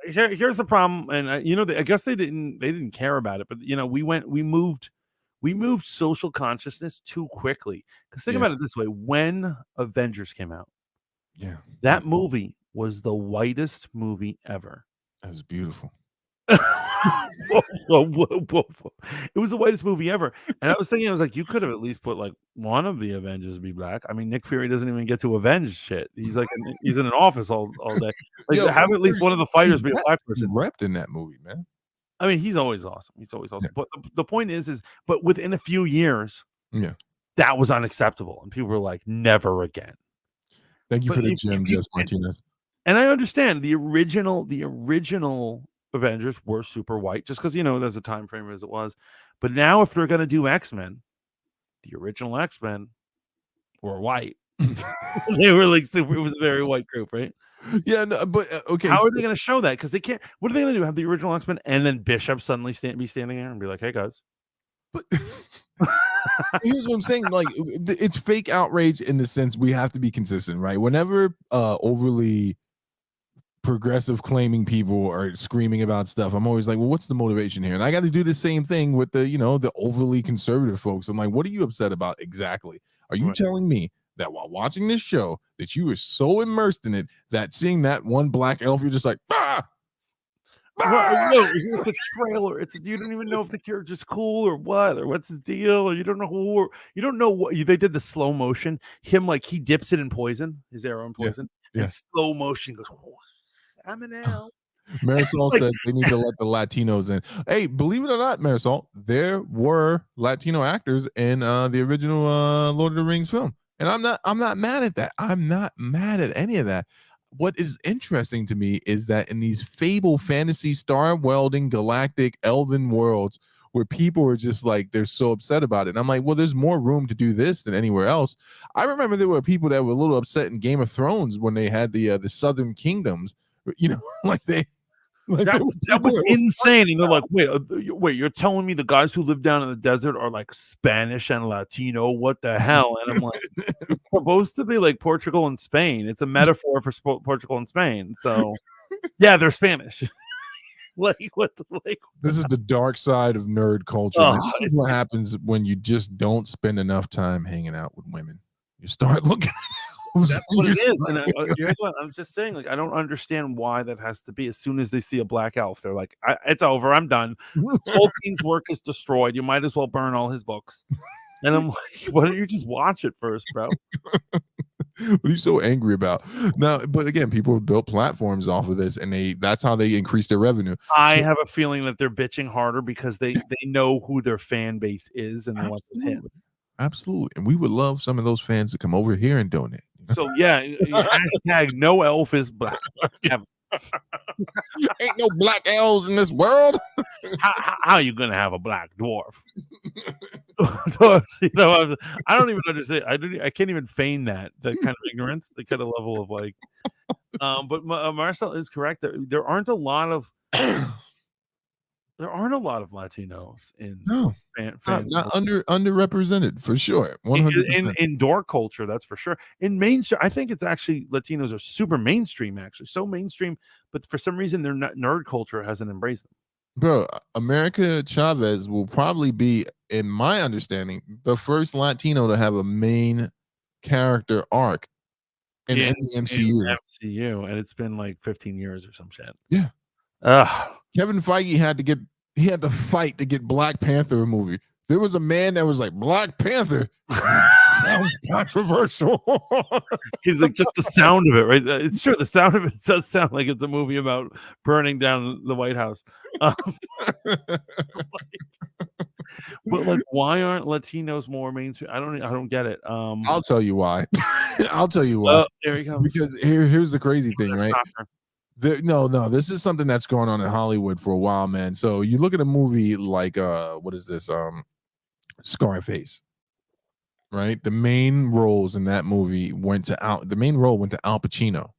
Here's the problem, and I guess they didn't care about it, but we moved social consciousness too quickly. Because think about it this way: when Avengers came out, that movie was the whitest movie ever. That was beautiful. It was the whitest movie ever. And I was thinking, I was like, you could have at least put like one of the Avengers be black. I mean, Nick Fury doesn't even get to avenge shit. He's like, he's in an office all day. Like, Yo, have at least one of the fighters be a black he person. repped in that movie, man. I mean, he's always awesome. He's always awesome. But the point is, but within a few years, that was unacceptable, and people were like, never again. Thank you for the gem, Jess Martinez. And I understand the original Avengers were super white, just because there's a time frame as it was. But now, if they're gonna do X-Men, the original X-Men were white. They were like super. It was a very white group, right? Yeah, no, but okay. How are they going to show that? Because they can't. What are they going to do? Have the original X-Men and then Bishop suddenly be standing there and be like, "Hey guys." But here's what I'm saying: like, it's fake outrage in the sense we have to be consistent, right? Whenever overly progressive claiming people are screaming about stuff, I'm always like, well, what's the motivation here? And I got to do the same thing with the overly conservative folks. I'm like, what are you upset about exactly? Are you telling me that while watching this show that you were so immersed in it that seeing that one black elf, you're just like, bah! Well, no, it's a trailer. You don't even know if the character's cool or what, or what's his deal, or you don't know you don't know what they did. The slow motion, him like he dips it in poison, his arrow in poison, and slow motion goes, oh, I'm an elf. Marisol says they need to let the Latinos in. Hey, believe it or not, Marisol, there were Latino actors in the original Lord of the Rings film. And I'm not mad at that. I'm not mad at any of that. What is interesting to me is that in these fable fantasy star welding galactic elven worlds where people are just like, they're so upset about it. And I'm like, well, there's more room to do this than anywhere else. I remember there were people that were a little upset in Game of Thrones when they had the Southern Kingdoms, like they. Like that was insane. And they're like, wait, you're telling me the guys who live down in the desert are like Spanish and Latino? What the hell? And I'm like, it's supposed to be like Portugal and Spain. It's a metaphor for Portugal and Spain. So, yeah, they're Spanish. This is the dark side of nerd culture. This is what happens when you just don't spend enough time hanging out with women. You start looking at That's what it is. And I'm just saying, like, I don't understand why that has to be. As soon as they see a black elf, they're like, it's over. I'm done. Tolkien's work is destroyed. You might as well burn all his books. And I'm like, why don't you just watch it first, bro? What are you so angry about? Now, but again, people have built platforms off of this, and that's how they increase their revenue. I have a feeling that they're bitching harder because they know who their fan base is and they want those hits. Absolutely. And we would love some of those fans to come over here and donate. So yeah, hashtag no elf is black. Ain't no black elves in this world. How are you gonna have a black dwarf? I don't even understand. I can't even feign that kind of ignorance, the kind of level of like. But Marcel is correct. There aren't a lot of Latinos in not underrepresented for sure. 100% in dork culture, that's for sure. In mainstream, I think it's actually Latinos are super mainstream, actually so mainstream, but for some reason their nerd culture hasn't embraced them. Bro, America Chavez will probably be, in my understanding, the first Latino to have a main character arc in the MCU. And it's been like 15 years or some shit. Yeah. Kevin Feige had to fight to get Black Panther a movie. There was a man that was like, Black Panther. That was controversial. He's like, just the sound of it, right? It's true. The sound of it does sound like it's a movie about burning down the White House. But like, why aren't Latinos more mainstream? I don't get it. I'll tell you why. I'll tell you why. There he comes. Because here's the crazy thing, right? No, this is something that's going on in Hollywood for a while, man. So you look at a movie like what is this? Scarface. Right? The main roles in that movie went to Al Pacino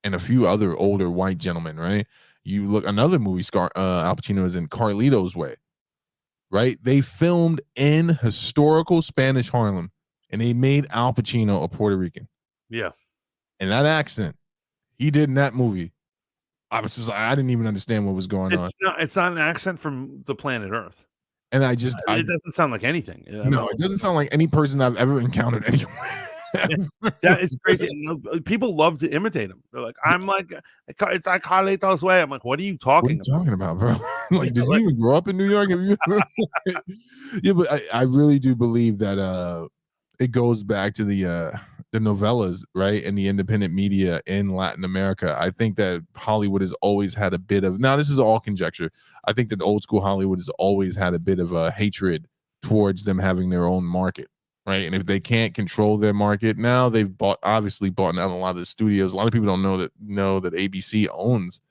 and a few other older white gentlemen, right? You look another movie, Al Pacino is in Carlito's Way. Right? They filmed in historical Spanish Harlem and they made Al Pacino a Puerto Rican. Yeah. And that accent he did in that movie, I was just like, I didn't even understand what was going on. It's not an accent from the planet Earth. And it doesn't sound like anything. It doesn't sound like any person I've ever encountered anywhere. That is crazy. And people love to imitate him. They're like, I'm like, it's I Carlitos way. I'm like, what are you What are talking you talking about, bro? Like, did you like- even grow up in New York? Have you yeah, but I really do believe that it goes back to the novellas, right? And the independent media in Latin America. I think that Hollywood has always had a bit of, now this is all conjecture. I think that old school Hollywood has always had a bit of a hatred towards them having their own market, right? And if they can't control their market, now they've obviously bought out a lot of the studios. A lot of people don't know that ABC owns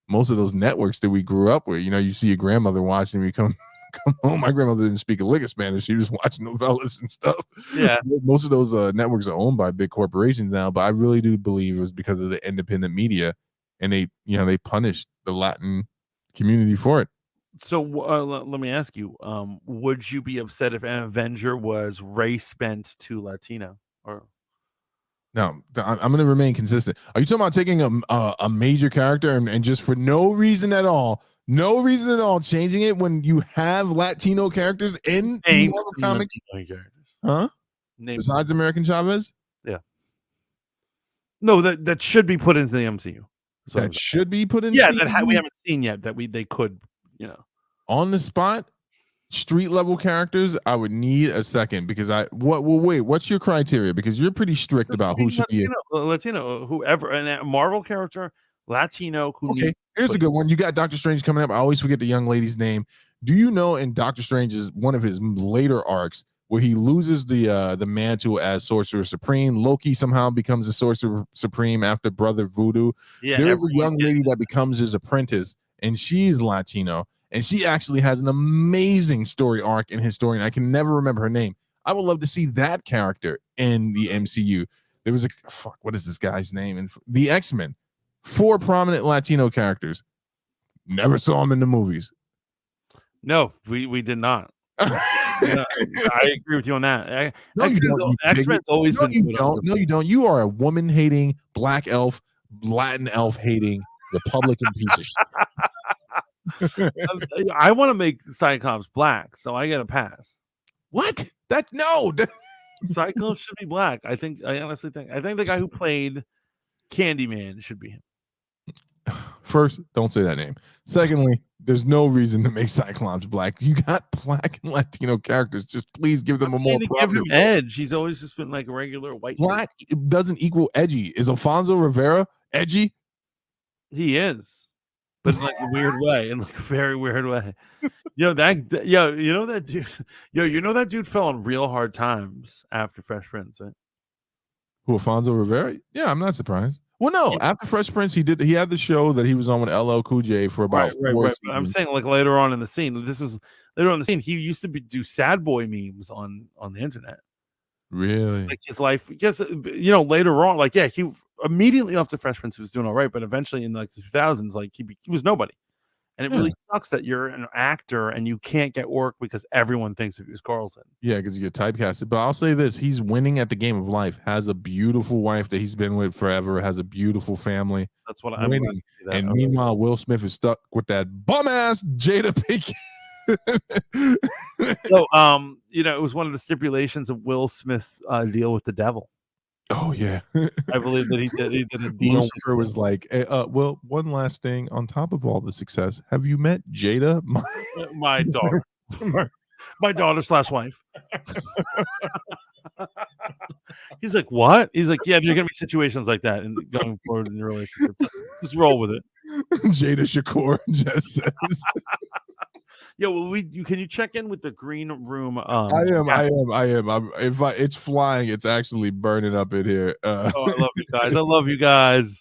most of those networks that we grew up with. You know, you see your grandmother watching me come home. My grandmother didn't speak a lick of Spanish. She was watching novellas and stuff. Yeah. Most of those networks are owned by big corporations now, but I really do believe it was because of the independent media, and they punished the Latin community for it. So let me ask you, would you be upset if an Avenger was race bent to Latino? Or No, I'm going to remain consistent. Are you talking about taking a major character and just for no reason at all, changing it when you have Latino characters in Marvel Comics? Huh? Besides American Chavez? Yeah. No, that should be put into the MCU. That should be put into we haven't seen yet that they could, on the spot. Street level characters, I would need a second because wait, what's your criteria? Because you're pretty strict about who should be Latino, whoever, and a Marvel character, Latino. Here's a good one. You got Doctor Strange coming up. I always forget the young lady's name. Do you know in Doctor Strange's one of his later arcs where he loses the mantle as Sorcerer Supreme, Loki somehow becomes the Sorcerer Supreme after Brother Voodoo? Yeah, there is a young lady that becomes his apprentice, and she's Latino. And she actually has an amazing story arc in his story, and I can never remember her name. I would love to see that character in the MCU. There was what is this guy's name? And the X-Men, 4 prominent Latino characters. Never saw them in the movies. No, we did not. I agree with you on that. No, you don't. X-Men's always been. You don't. No, you don't. You are a woman-hating, black elf, Latin elf-hating, Republican piece of shit. I want to make Cyclops black, so I get a pass. What? Cyclops should be black. I honestly think the guy who played Candyman should be him. First, don't say that name. Secondly, there's no reason to make Cyclops black. You got black and Latino characters. Just please give them a more give him edge. He's always just been like a regular white. Black doesn't equal edgy. Is Alfonso Rivera edgy? He is. But in like a weird way, in like a very weird way. You know that dude. That dude fell on real hard times after Fresh Prince, right? Who, Alfonso Rivera? Yeah, I'm not surprised. Well, no, after Fresh Prince, he had the show that he was on with LL Cool J for about 4 seasons. But I'm saying like later on in the scene. This is later on in the scene. He used to do sad boy memes on the internet. Really? Like his life, yes, later on, like, yeah, he immediately after Fresh Prince he was doing all right, but eventually in like the 2000s, like he was nobody. And it really sucks that you're an actor and you can't get work because everyone thinks of you as Carlton. Yeah, because you get typecasted. But I'll say this, he's winning at the game of life, has a beautiful wife that he's been with forever, has a beautiful family. That's what I'm winning. And meanwhile, Will Smith is stuck with that bum-ass Jada Pinkett. So it was one of the stipulations of Will Smith's deal with the devil. Oh yeah. I believe that he did a deal. Lucifer was like, well, one last thing on top of all the success, have you met Jada, my daughter? My daughter / wife. He's like, what? He's like, yeah, there are gonna be situations like that and going forward in your relationship. Just roll with it. Jada Shakur just says. Yeah, well, can you check in with the green room? I am. It's flying, it's actually burning up in here. I love you guys.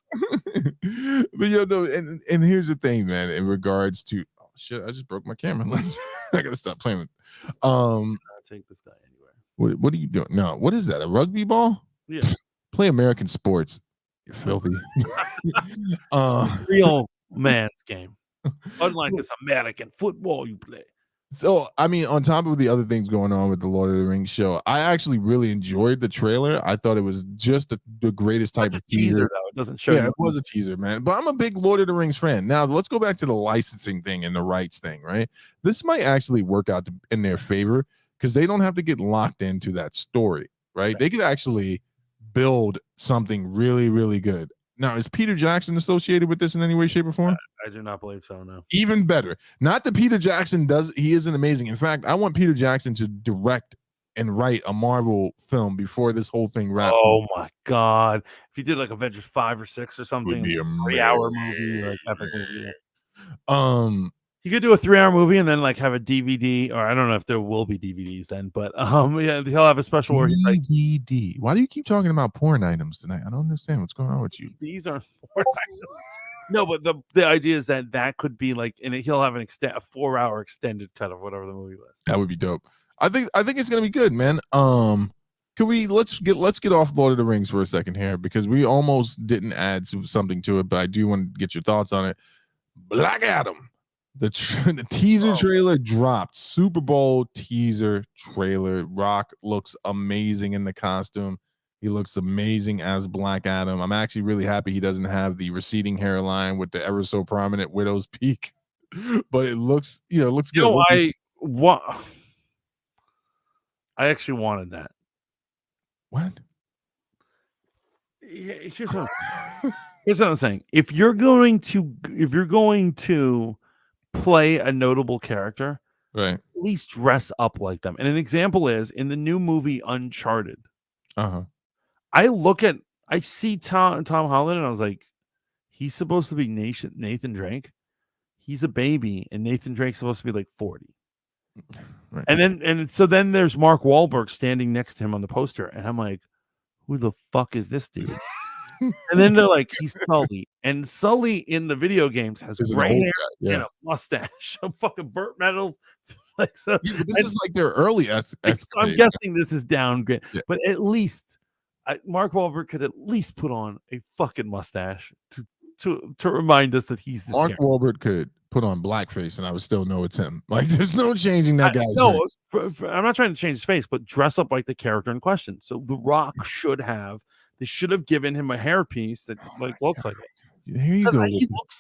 But and here's the thing, man. In regards to shit, I just broke my camera. I gotta stop playing with. I'll take this guy anywhere. What are you doing? No, what is that? A rugby ball? Yeah. Play American sports. You're filthy. Real man's game. Unlike this American football you play. So, I mean, on top of the other things going on with the Lord of the Rings show, I actually really enjoyed the trailer. I thought it was just the greatest type of teaser. Though. It doesn't show. Yeah, it was a teaser, man. But I'm a big Lord of the Rings fan. Now, let's go back to the licensing thing and the rights thing, right? This might actually work out in their favor because they don't have to get locked into that story, right? They could actually build something really, really good. Now, is Peter Jackson associated with this in any way, shape, or form? I do not believe so, no. Even better. Not that Peter Jackson he isn't amazing. In fact, I want Peter Jackson to direct and write a Marvel film before this whole thing wraps. Oh my God. If he did like Avengers 5 or 6 or something, Would be a 3-hour movie, like epic movie. He could do a 3-hour movie and then like have a DVD, or I don't know if there will be DVDs then, but yeah, he'll have a special where he's like DVD. Why do you keep talking about porn items tonight? I don't understand what's going on with you. These are porn items. No, but the idea is that could be like, and he'll have a 4-hour extended cut of whatever the movie was. That would be dope. I think it's gonna be good, man. Can we let's get off Lord of the Rings for a second here, because we almost didn't add something to it, but I do want to get your thoughts on it. Black Adam. The teaser trailer dropped. Super Bowl teaser trailer. Rock looks amazing in the costume. He looks amazing as Black Adam. I'm actually really happy he doesn't have the receding hairline with the ever so prominent widow's peak, but it looks, looks good. I actually wanted that. What? Yeah, here's what I'm saying. If you're going to play a notable character, right, at least dress up like them. And an example is in the new movie Uncharted. I see Tom Holland and I was like, he's supposed to be Nathan Drake. He's a baby, and Nathan Drake's supposed to be like 40. Right. And so then there's Mark Wahlberg standing next to him on the poster, and I'm like, who the fuck is this dude? And then they're like, he's Sully, and Sully in the video games has gray hair and a mustache. I'm fucking Burt Reynolds. Like, so this is like their early so I'm guessing this is downgrade, but at least Mark Wahlberg could at least put on a fucking mustache to remind us that he's this Mark Wahlberg could put on blackface and I would still know it's him. Like, there's no changing that guy's face. I'm not trying to change his face, but dress up like the character in question. So The Rock should have given him a hairpiece that looks like it. Here you go.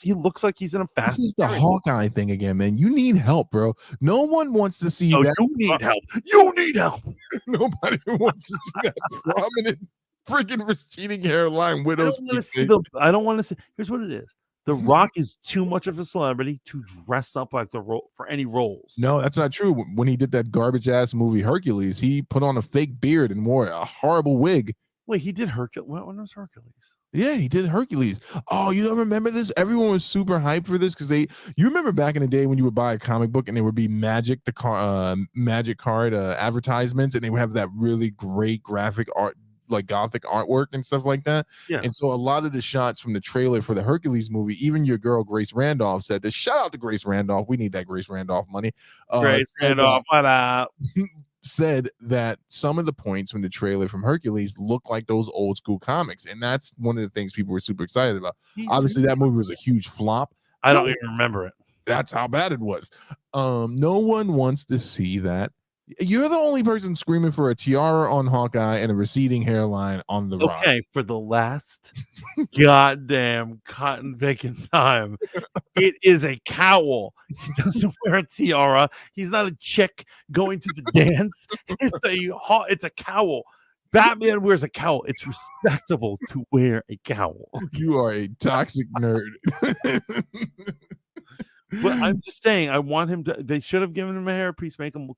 He looks like he's in a fast. This is the Hawkeye thing again, man. You need help, bro. No one wants to see that. You need help. You need help. Nobody wants to see that prominent freaking receding hairline widow's. I don't want to see. Here's what it is. The Rock is too much of a celebrity to dress up like the role for any roles. No, that's not true. When he did that garbage ass movie Hercules, he put on a fake beard and wore a horrible wig. Wait, he did Hercules. When was Hercules? Yeah, he did Hercules. Oh, you don't remember this? Everyone was super hyped for this because you remember back in the day when you would buy a comic book and there would be magic card advertisements, and they would have that really great graphic art, like gothic artwork and stuff like that. Yeah. And so a lot of the shots from the trailer for the Hercules movie, even your girl Grace Randolph said this. Shout out to Grace Randolph. We need that Grace Randolph money. Grace Randolph, what up? Said that some of the points from the trailer from Hercules look like those old school comics, and that's one of the things people were super excited about. Obviously, that movie was a huge flop. I don't even remember it. That's how bad it was. No one wants to see that. You're the only person screaming for a tiara on Hawkeye and a receding hairline on the Rock. Okay, for the last goddamn cotton picking time, it is a cowl. He doesn't wear a tiara. He's not a chick going to the dance. It's a cowl. Batman wears a cowl. It's respectable to wear a cowl. You are a toxic nerd. But I'm just saying, I want him to. They should have given him a hairpiece, make him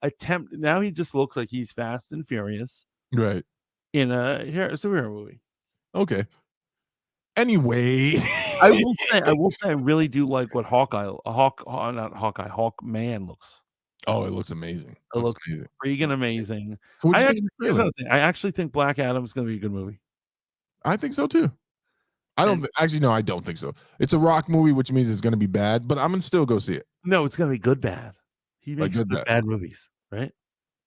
attempt. Now he just looks like he's Fast and Furious, right? In a superhero movie. Okay. Anyway, I will say, I really do like what Hawkman looks. Oh, it looks amazing. It looks freaking amazing. So I actually think Black Adam is going to be a good movie. I think so too. I don't think so. It's a Rock movie, which means it's going to be bad, but I'm going to still go see it. No, it's going to be good bad. He makes good bad movies, right?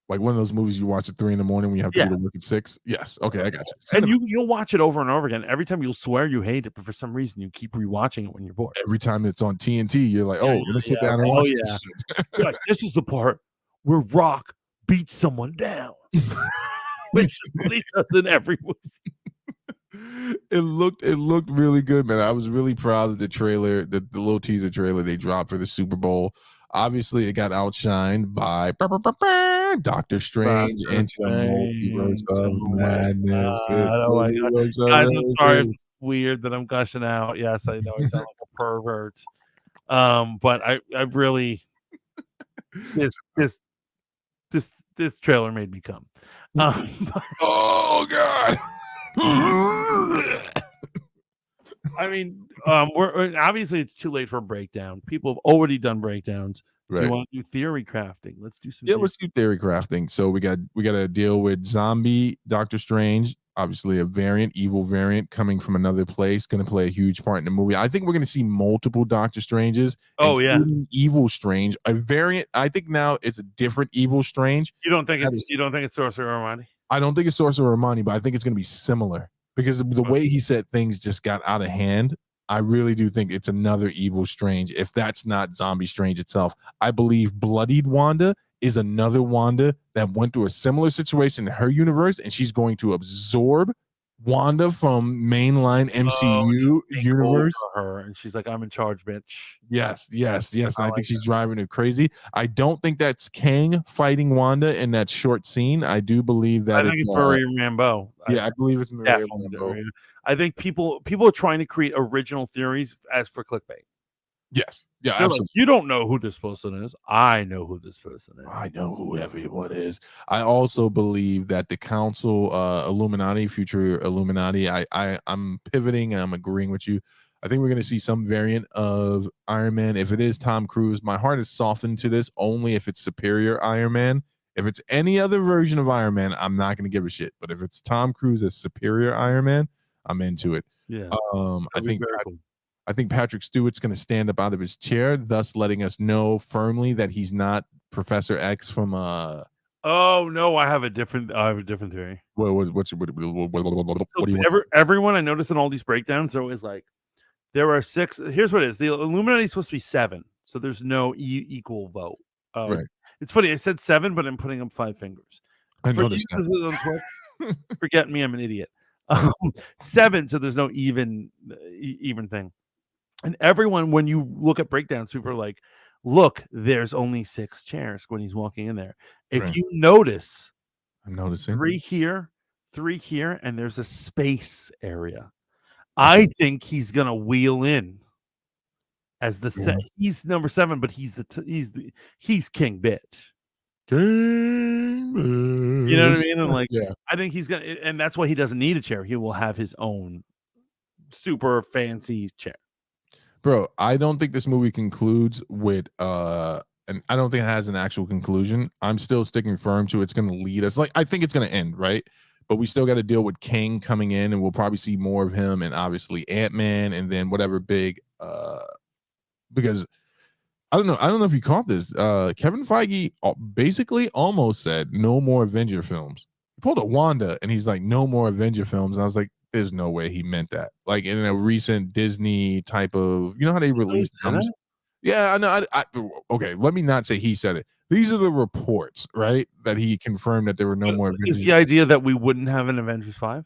Like one of those movies you watch at 3 a.m. when you have to go to work at 6. Yes. Okay, I got you. And you'll watch it over and over again. Every time you'll swear you hate it, but for some reason you keep rewatching it when you're bored. Every time it's on TNT, you're like, let me sit down and watch this shit. Like, this is the part where Rock beats someone down. Which he does in every movie. It looked really good, man. I was really proud of the trailer, the little teaser trailer they dropped for the Super Bowl. Obviously, it got outshined by Doctor Strange into the multiverse of madness. Oh my God. Guys, I'm sorry if it's weird that I'm gushing out. Yes, I know I sound like a pervert. But I really this trailer made me come. Oh God. I mean, we're obviously it's too late for a breakdown. People have already done breakdowns. Right. You want to do theory crafting? Let's do some. Yeah, let's do theory crafting. So we got to deal with zombie Doctor Strange, obviously a variant, evil variant coming from another place, going to play a huge part in the movie. I think we're going to see multiple Doctor Stranges. Oh yeah, Evil Strange, a variant. I think now it's a different Evil Strange. You don't think it's Sorcerer Armani? I don't think it's Sorcerer Armani, but I think it's going to be similar because the way he said things just got out of hand. I really do think it's another Evil Strange. If that's not Zombie Strange itself, I believe Bloodied Wanda is another Wanda that went through a similar situation in her universe, and she's going to absorb Wanda from mainline MCU universe. Her and she's like, "I'm in charge, bitch." Yes. And I think she's driving her crazy. I don't think that's Kang fighting Wanda in that short scene. I do believe that I think it's Maria Rambeau. Yeah, I believe it's Maria Rambeau. I think people are trying to create original theories as for clickbait. Yes. Yeah, They're absolutely. Like, you don't know who this person is. I know who this person is. I know who everyone is. I also believe that the council, Illuminati, future Illuminati, I'm pivoting and I'm agreeing with you. I think we're going to see some variant of Iron Man. If it is Tom Cruise, my heart is softened to this only if it's superior Iron Man. If it's any other version of Iron Man, I'm not going to give a shit. But if it's Tom Cruise as superior Iron Man, I'm into it. Yeah. I think Patrick Stewart's going to stand up out of his chair, thus letting us know firmly that he's not Professor X from Oh no, I have a different theory. What do you want? Everyone I noticed in all these breakdowns, they're always like, there are 6. Here's what it is: the Illuminati is supposed to be 7, so there's no equal vote. Right. It's funny. I said 7, but I'm putting up 5 fingers. I noticed that. Forget me, I'm an idiot. 7, so there's no even thing. And everyone, when you look at breakdowns, people are like, look, there's only 6 chairs when he's walking in there. If you notice, I'm noticing 3 here, 3 here, and there's a space area. I think he's gonna wheel in as the he's number 7, but he's King Bitch. King Bitch. You know what I mean? And like, yeah. I think he's gonna, and that's why he doesn't need a chair. He will have his own super fancy chair. Bro, I don't think this movie concludes with and I don't think it has an actual conclusion. I'm still sticking firm to it's going to lead us. Like, I think it's going to end, right? But we still got to deal with King coming in, and we'll probably see more of him, and obviously Ant-Man, and then whatever big because I don't know if you caught this. Kevin Feige basically almost said no more Avenger films. He pulled a Wanda and he's like, no more Avenger films. And I was like, there's no way he meant that. Like in a recent Disney type of, you know how they released them? Yeah, I know. Okay, let me not say he said it. These are the reports, right? That he confirmed that there were no more Avengers. Is the idea that we wouldn't have an Avengers 5?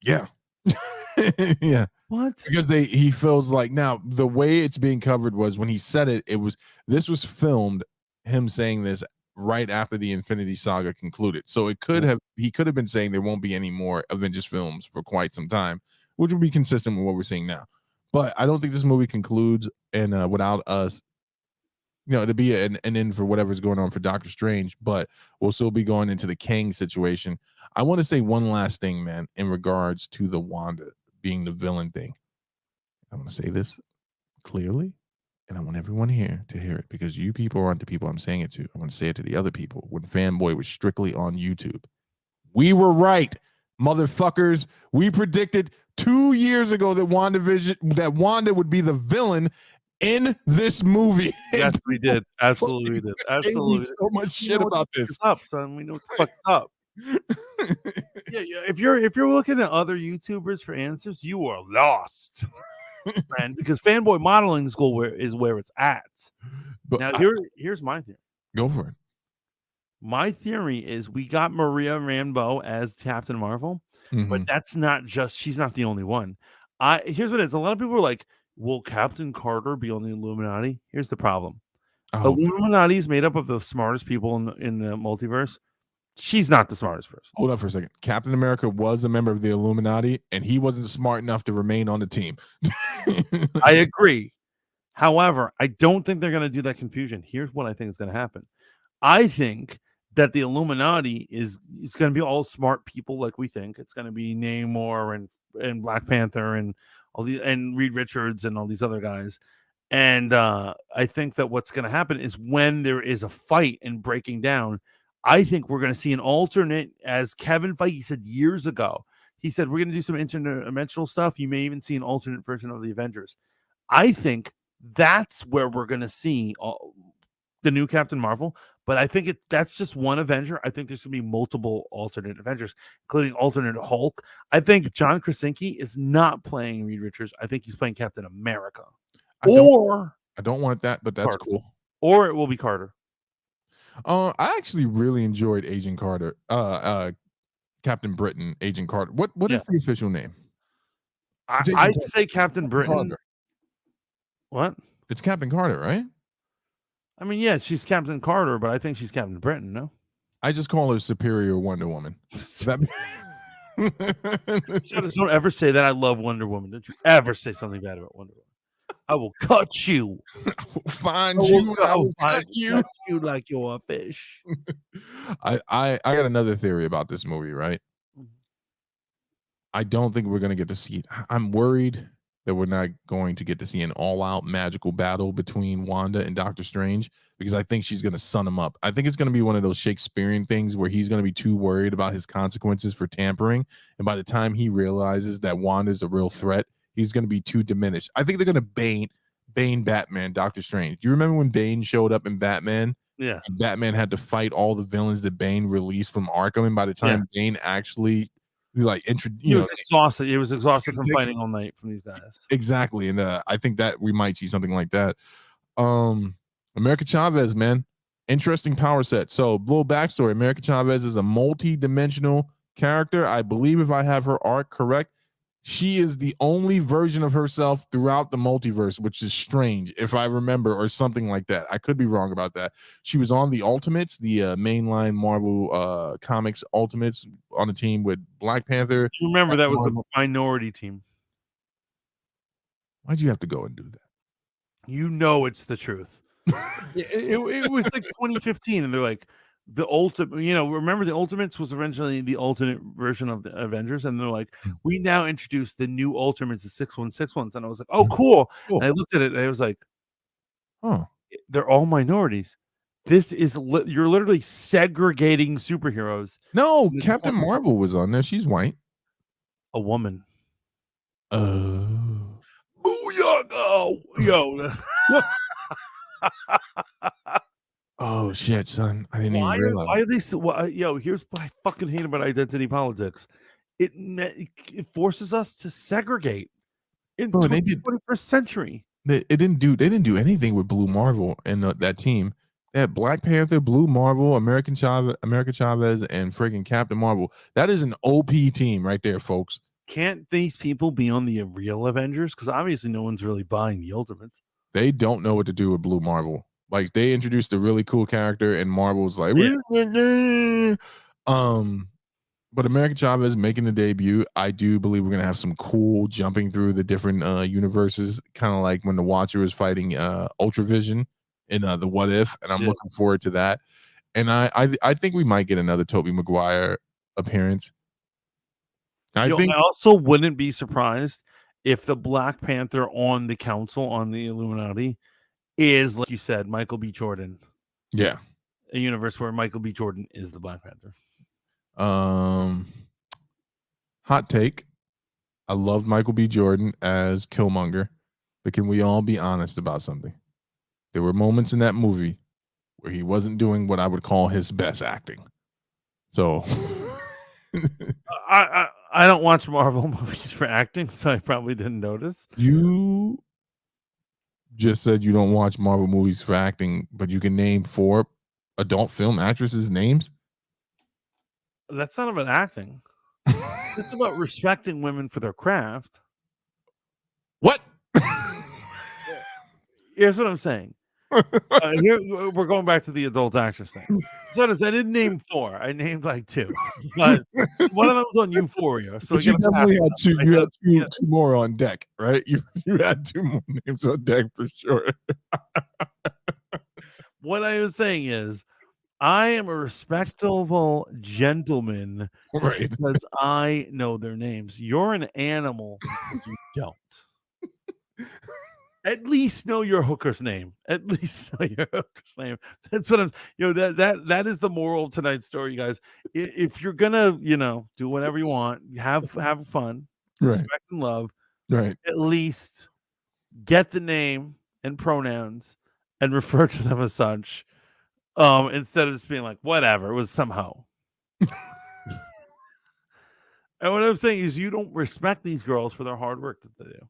Yeah. Yeah. What? Because he feels like, now the way it's being covered was when he said it, this was filmed, him saying this right after the Infinity Saga concluded. So he could have been saying there won't be any more Avengers films for quite some time, which would be consistent with what we're seeing now. But I don't think this movie concludes and without us, to be an end for whatever's going on for Doctor Strange, but we'll still be going into the Kang situation. I want to say one last thing, man, in regards to the Wanda being the villain thing. I want to say this clearly, and I want everyone here to hear it, because you people aren't the people I'm saying it to. I want to say it to the other people. When FanBoy was strictly on YouTube, we were right, motherfuckers. We predicted 2 years ago that Wanda would be the villain in this movie. Yes, we did. Absolutely, we did. Absolutely. So much shit about this. Up, son. We know what the fuck's up. Yeah. If you're looking at other YouTubers for answers, you are lost, man. Because FanBoy Modeling School is where it's at. But now here's my theory. Go for it. My theory is we got Maria Rambeau as Captain Marvel, but that's not just, she's not the only one. Here's what it is. A lot of people are like, will Captain Carter be on the Illuminati? Here's the problem. Illuminati is made up of the smartest people in the multiverse. She's not the smartest person. Hold up for a second. Captain America was a member of the Illuminati, and he wasn't smart enough to remain on the team. I agree. However, I don't think they're going to do that confusion. Here's what I think is going to happen. I think that the Illuminati is going to be all smart people like we think. It's going to be Namor and Black Panther and and Reed Richards and all these other guys. And I think that what's going to happen is when there is a fight and breaking down, I think we're going to see an alternate, as Kevin Feige said years ago. He said, we're going to do some interdimensional stuff. You may even see an alternate version of the Avengers. I think that's where we're going to see the new Captain Marvel. But I think that's just one Avenger. I think there's going to be multiple alternate Avengers, including alternate Hulk. I think John Krasinski is not playing Reed Richards. I think he's playing Captain America. I don't want that, but that's Carter. cool. Or it will be Carter. I actually really enjoyed Agent Carter. Captain Britain, Agent Carter. What is the official name? I'd say Captain Britain. Carter. What? It's Captain Carter, right? I mean, yeah, she's Captain Carter, but I think she's Captain Britain, no? I just call her Superior Wonder Woman. Don't ever say that. I love Wonder Woman. Don't you ever say something bad about Wonder Woman. I will cut you. I will find you. I will cut you like you're a fish. I got another theory about this movie, right? I don't think we're going to get to see it. I'm worried that we're not going to get to see an all-out magical battle between Wanda and Doctor Strange, because I think she's going to sun him up. I think it's going to be one of those Shakespearean things where he's going to be too worried about his consequences for tampering, and by the time he realizes that Wanda's a real threat, he's going to be too diminished. I think they're going to Bane Batman Doctor Strange. Do you remember when Bane showed up in Batman? Yeah. Batman had to fight all the villains that Bane released from Arkham, and by the time Bane actually he was exhausted. He was exhausted from fighting all night from these guys. Exactly, and I think that we might see something like that. America Chavez, man, interesting power set. So, little backstory: America Chavez is a multi-dimensional character. I believe, if I have her arc correct, she is the only version of herself throughout the multiverse, which is strange, if I remember, or something like that. I could be wrong about that. She was on the Ultimates, the mainline Marvel Comics Ultimates, on a team with Black Panther. You remember that was the minority team. Why'd you have to go and do that? You know it's the truth. it was like 2015, and they're like, the ultimate, remember the Ultimates was originally the alternate version of the Avengers, and they're like, we now introduce the new Ultimates, the 616 ones, and I was like, oh, cool. And I looked at it, and I was like, oh, they're all minorities. This is you're literally segregating superheroes. No, Captain Marvel was on there. She's white. A woman. Booyah! Yo. Oh shit, son! I didn't even realize. Why are they so? Here's what I fucking hate about identity politics. It forces us to segregate in the 21st century. They didn't do anything with Blue Marvel and that team. They had Black Panther, Blue Marvel, America Chavez, and freaking Captain Marvel. That is an OP team right there, folks. Can't these people be on the real Avengers? Because obviously no one's really buying the Ultimates. They don't know what to do with Blue Marvel. Like, they introduced a really cool character, and Marvel's like, but America Chavez making the debut. I do believe we're gonna have some cool jumping through the different universes, kind of like when the Watcher was fighting Ultravision in the What If, and I'm looking forward to that. And I think we might get another Tobey Maguire appearance. I also wouldn't be surprised if the Black Panther on the council on the Illuminati is, like you said, Michael B. Jordan. Yeah. A universe where Michael B. Jordan is the Black Panther. Hot take. I loved Michael B. Jordan as Killmonger, but can we all be honest about something? There were moments in that movie where he wasn't doing what I would call his best acting. So I don't watch Marvel movies for acting, so I probably didn't notice. You just said you don't watch Marvel movies for acting, but you can name 4 adult film actresses' names? That's not about acting. It's about respecting women for their craft. What? Here's what I'm saying. Here we're going back to the adult actress thing. So I didn't name 4. I named like 2, but one of them was on Euphoria. So But you definitely had 2. You had two more on deck, right? You had 2 more names on deck for sure. What I was saying is, I am a respectable gentleman Right. because I know their names. You're an animal because you don't. At least know your hooker's name. At least know your hooker's name. That's what I'm. That is the moral of tonight's story, you guys. If you're gonna, do whatever you want, have fun, Right. respect and love. Right. At least get the name and pronouns and refer to them as such. Instead of just being like, whatever, it was somehow. And what I'm saying is, you don't respect these girls for their hard work that they do.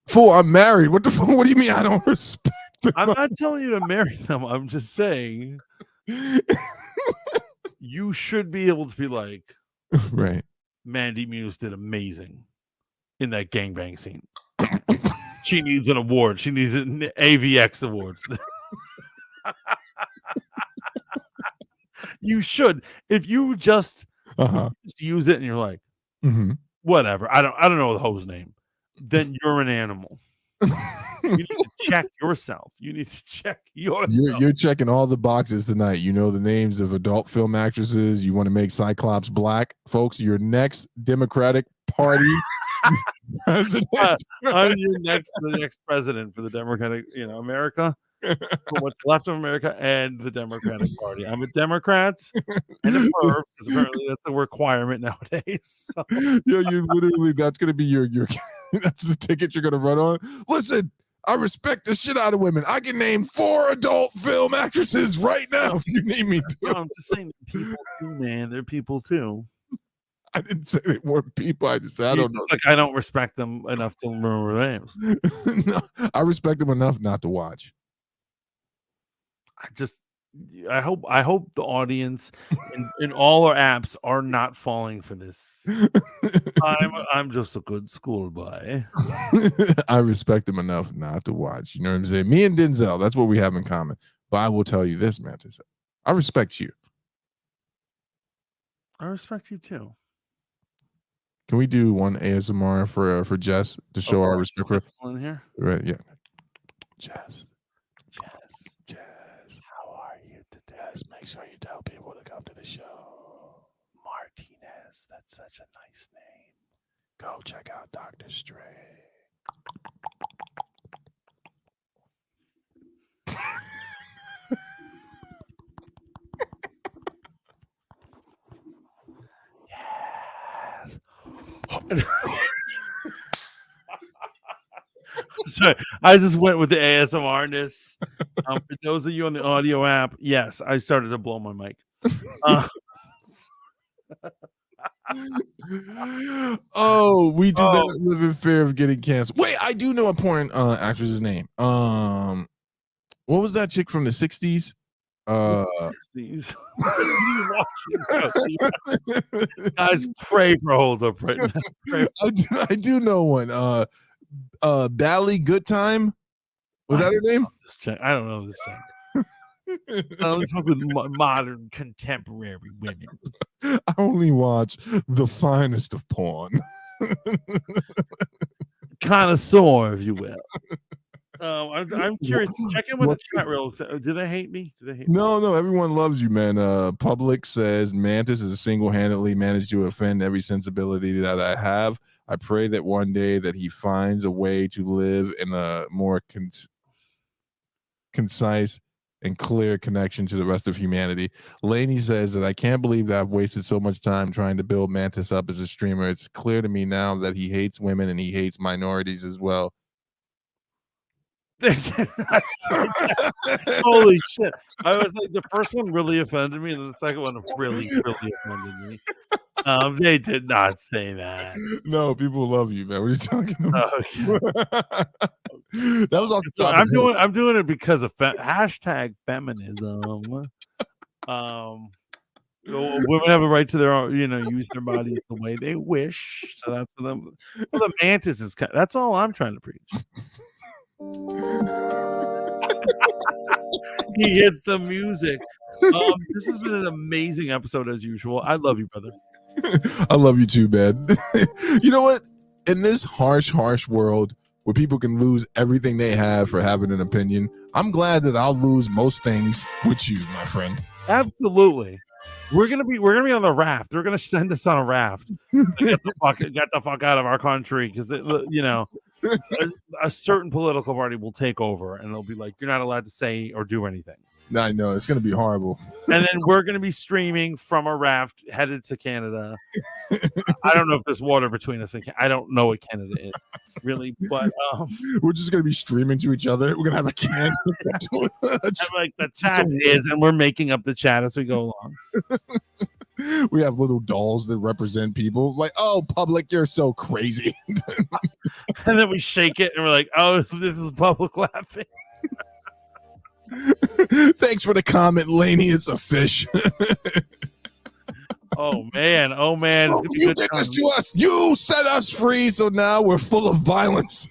Fool, I'm married. What the fuck? What do you mean I don't respect them? I'm not telling you to marry them. I'm just saying you should be able to be like, right. Mandy Muse did amazing in that gangbang scene. She needs an award. She needs an AVX award. You should. If you just use it and you're like, whatever. I don't know the hoe's name. Then you're an animal. You need to check yourself. You need to check yourself. You're checking all the boxes tonight. You know the names of adult film actresses. You want to make Cyclops black, folks. Your next Democratic Party president. I'm the next president for the Democratic, America. For what's left of America and the Democratic Party. I'm a Democrat and a perv, because apparently that's a requirement nowadays. So. You literally, that's gonna be your that's the ticket you're gonna run on. Listen, I respect the shit out of women. I can name 4 adult film actresses right now if you need me to. No, I'm just saying, people too, man. They're people too. I didn't say they weren't people. I just said I don't know. Like, I don't respect them enough to remember their names. No, I respect them enough not to watch. I hope the audience in all our apps are not falling for this. I'm just a good schoolboy. I respect them enough not to watch. You know what I'm saying? Me and Denzel, that's what we have in common. But I will tell you this, Mantis. I respect you. I respect you too. Can we do one ASMR for Jess to show our respect for her? In here? Right, yeah. Jess. How are you today? Make sure you tell people to come to the show. Martinez, that's such a nice name. Go check out Dr. Stray. Yes. Sorry, I just went with the ASMR-ness. For those of you on the audio app, yes, I started to blow my mic. Oh, we do not live in fear of getting canceled. Wait, I do know a porn actress's name. What was that chick from the 60s? 60s. Guys, pray for hold up right now. I do know one. Bally Good Time. Was that her name? I don't know this chick. I only fuck with modern contemporary women. I only watch the finest of porn. Connoisseur, if you will. I'm curious. Check in with the chat real. Do they hate me? No, everyone loves you, man. Public says Mantis is single-handedly managed to offend every sensibility that I have. I pray that one day that he finds a way to live in a more concise and clear connection to the rest of humanity. Laney says that I can't believe that I've wasted so much time trying to build Mantis up as a streamer. It's clear to me now that he hates women and he hates minorities as well. Holy shit. I was like, the first one really offended me, and the second one really, really offended me. They did not say that. No, people love you, man. What are you talking about? Okay. That was off the top. I'm doing it because of hashtag feminism. Women have a right to their own, use their bodies the way they wish. So that's for them. Well, the Mantis is that's all I'm trying to preach. He hits the music. This has been an amazing episode as usual. I love you, brother. I love you too, man. You know what? In this harsh world where people can lose everything they have for having an opinion, I'm glad that I'll lose most things with you, my friend. Absolutely. We're gonna be on the raft. They're gonna send us on a raft. Get the fuck out of our country, because a certain political party will take over and they'll be like, you're not allowed to say or do anything. I know it's gonna be horrible. And then we're gonna be streaming from a raft headed to Canada. I don't know if there's water between us and I don't know what Canada is really, but we're just gonna be streaming to each other. We're gonna have a can. Like the chat is, and we're making up the chat as we go along. We have little dolls that represent people. Like, oh, public, you're so crazy. And then we shake it, and we're like, oh, this is public laughing. Thanks for the comment, Laney. It's a fish. Oh man. You did this to us. You set us free, so now we're full of violence.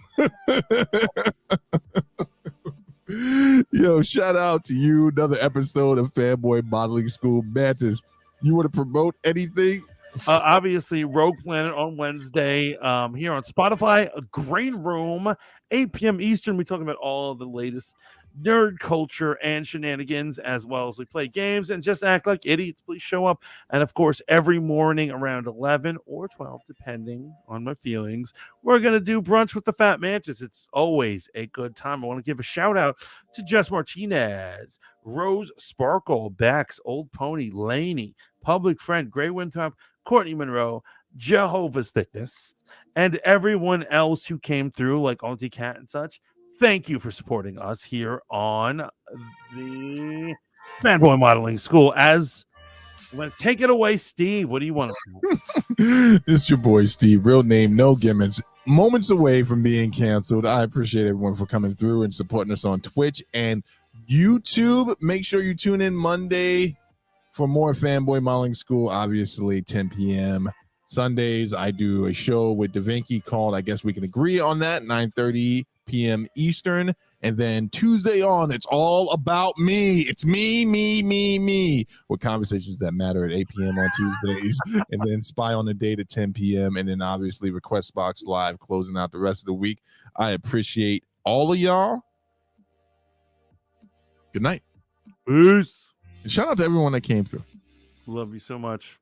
Yo, shout out to you. Another episode of Fanboy Modeling School. Mantis, you want to promote anything? Obviously, Rogue Planet on Wednesday here on Spotify. Green Room, 8 p.m. Eastern. We're talking about all of the latest nerd culture and shenanigans, as well as we play games and just act like idiots. Please show up. And of course, every morning around 11 or 12, depending on my feelings, we're going to do brunch with the Fat Mantis. It's always a good time. I want to give a shout out to Jess Martinez, Rose Sparkle, Bex, Old Pony, Laney, Public Friend, Gray Winthrop, Courtney Monroe, Jehovah's Thickness, and everyone else who came through, like Auntie Cat and such. Thank you for supporting us here on the FanBoy Modeling School. As I'm going to take it away, Steve. What do you want to do? It's your boy, Steve. Real name, no gimmicks. Moments away from being canceled. I appreciate everyone for coming through and supporting us on Twitch and YouTube. Make sure you tune in Monday for more Fanboy Modeling School, obviously 10 p.m. Sundays, I do a show with DaVinci called I Guess We Can Agree on That, 9:30 p.m. Eastern. And then Tuesday on, it's all about me. It's me, with conversations that matter at 8 p.m. on Tuesdays. And then Spy on the Date at 10 p.m. And then obviously Request Box Live closing out the rest of the week. I appreciate all of y'all. Good night. Peace. Shout out to everyone that came through. Love you so much.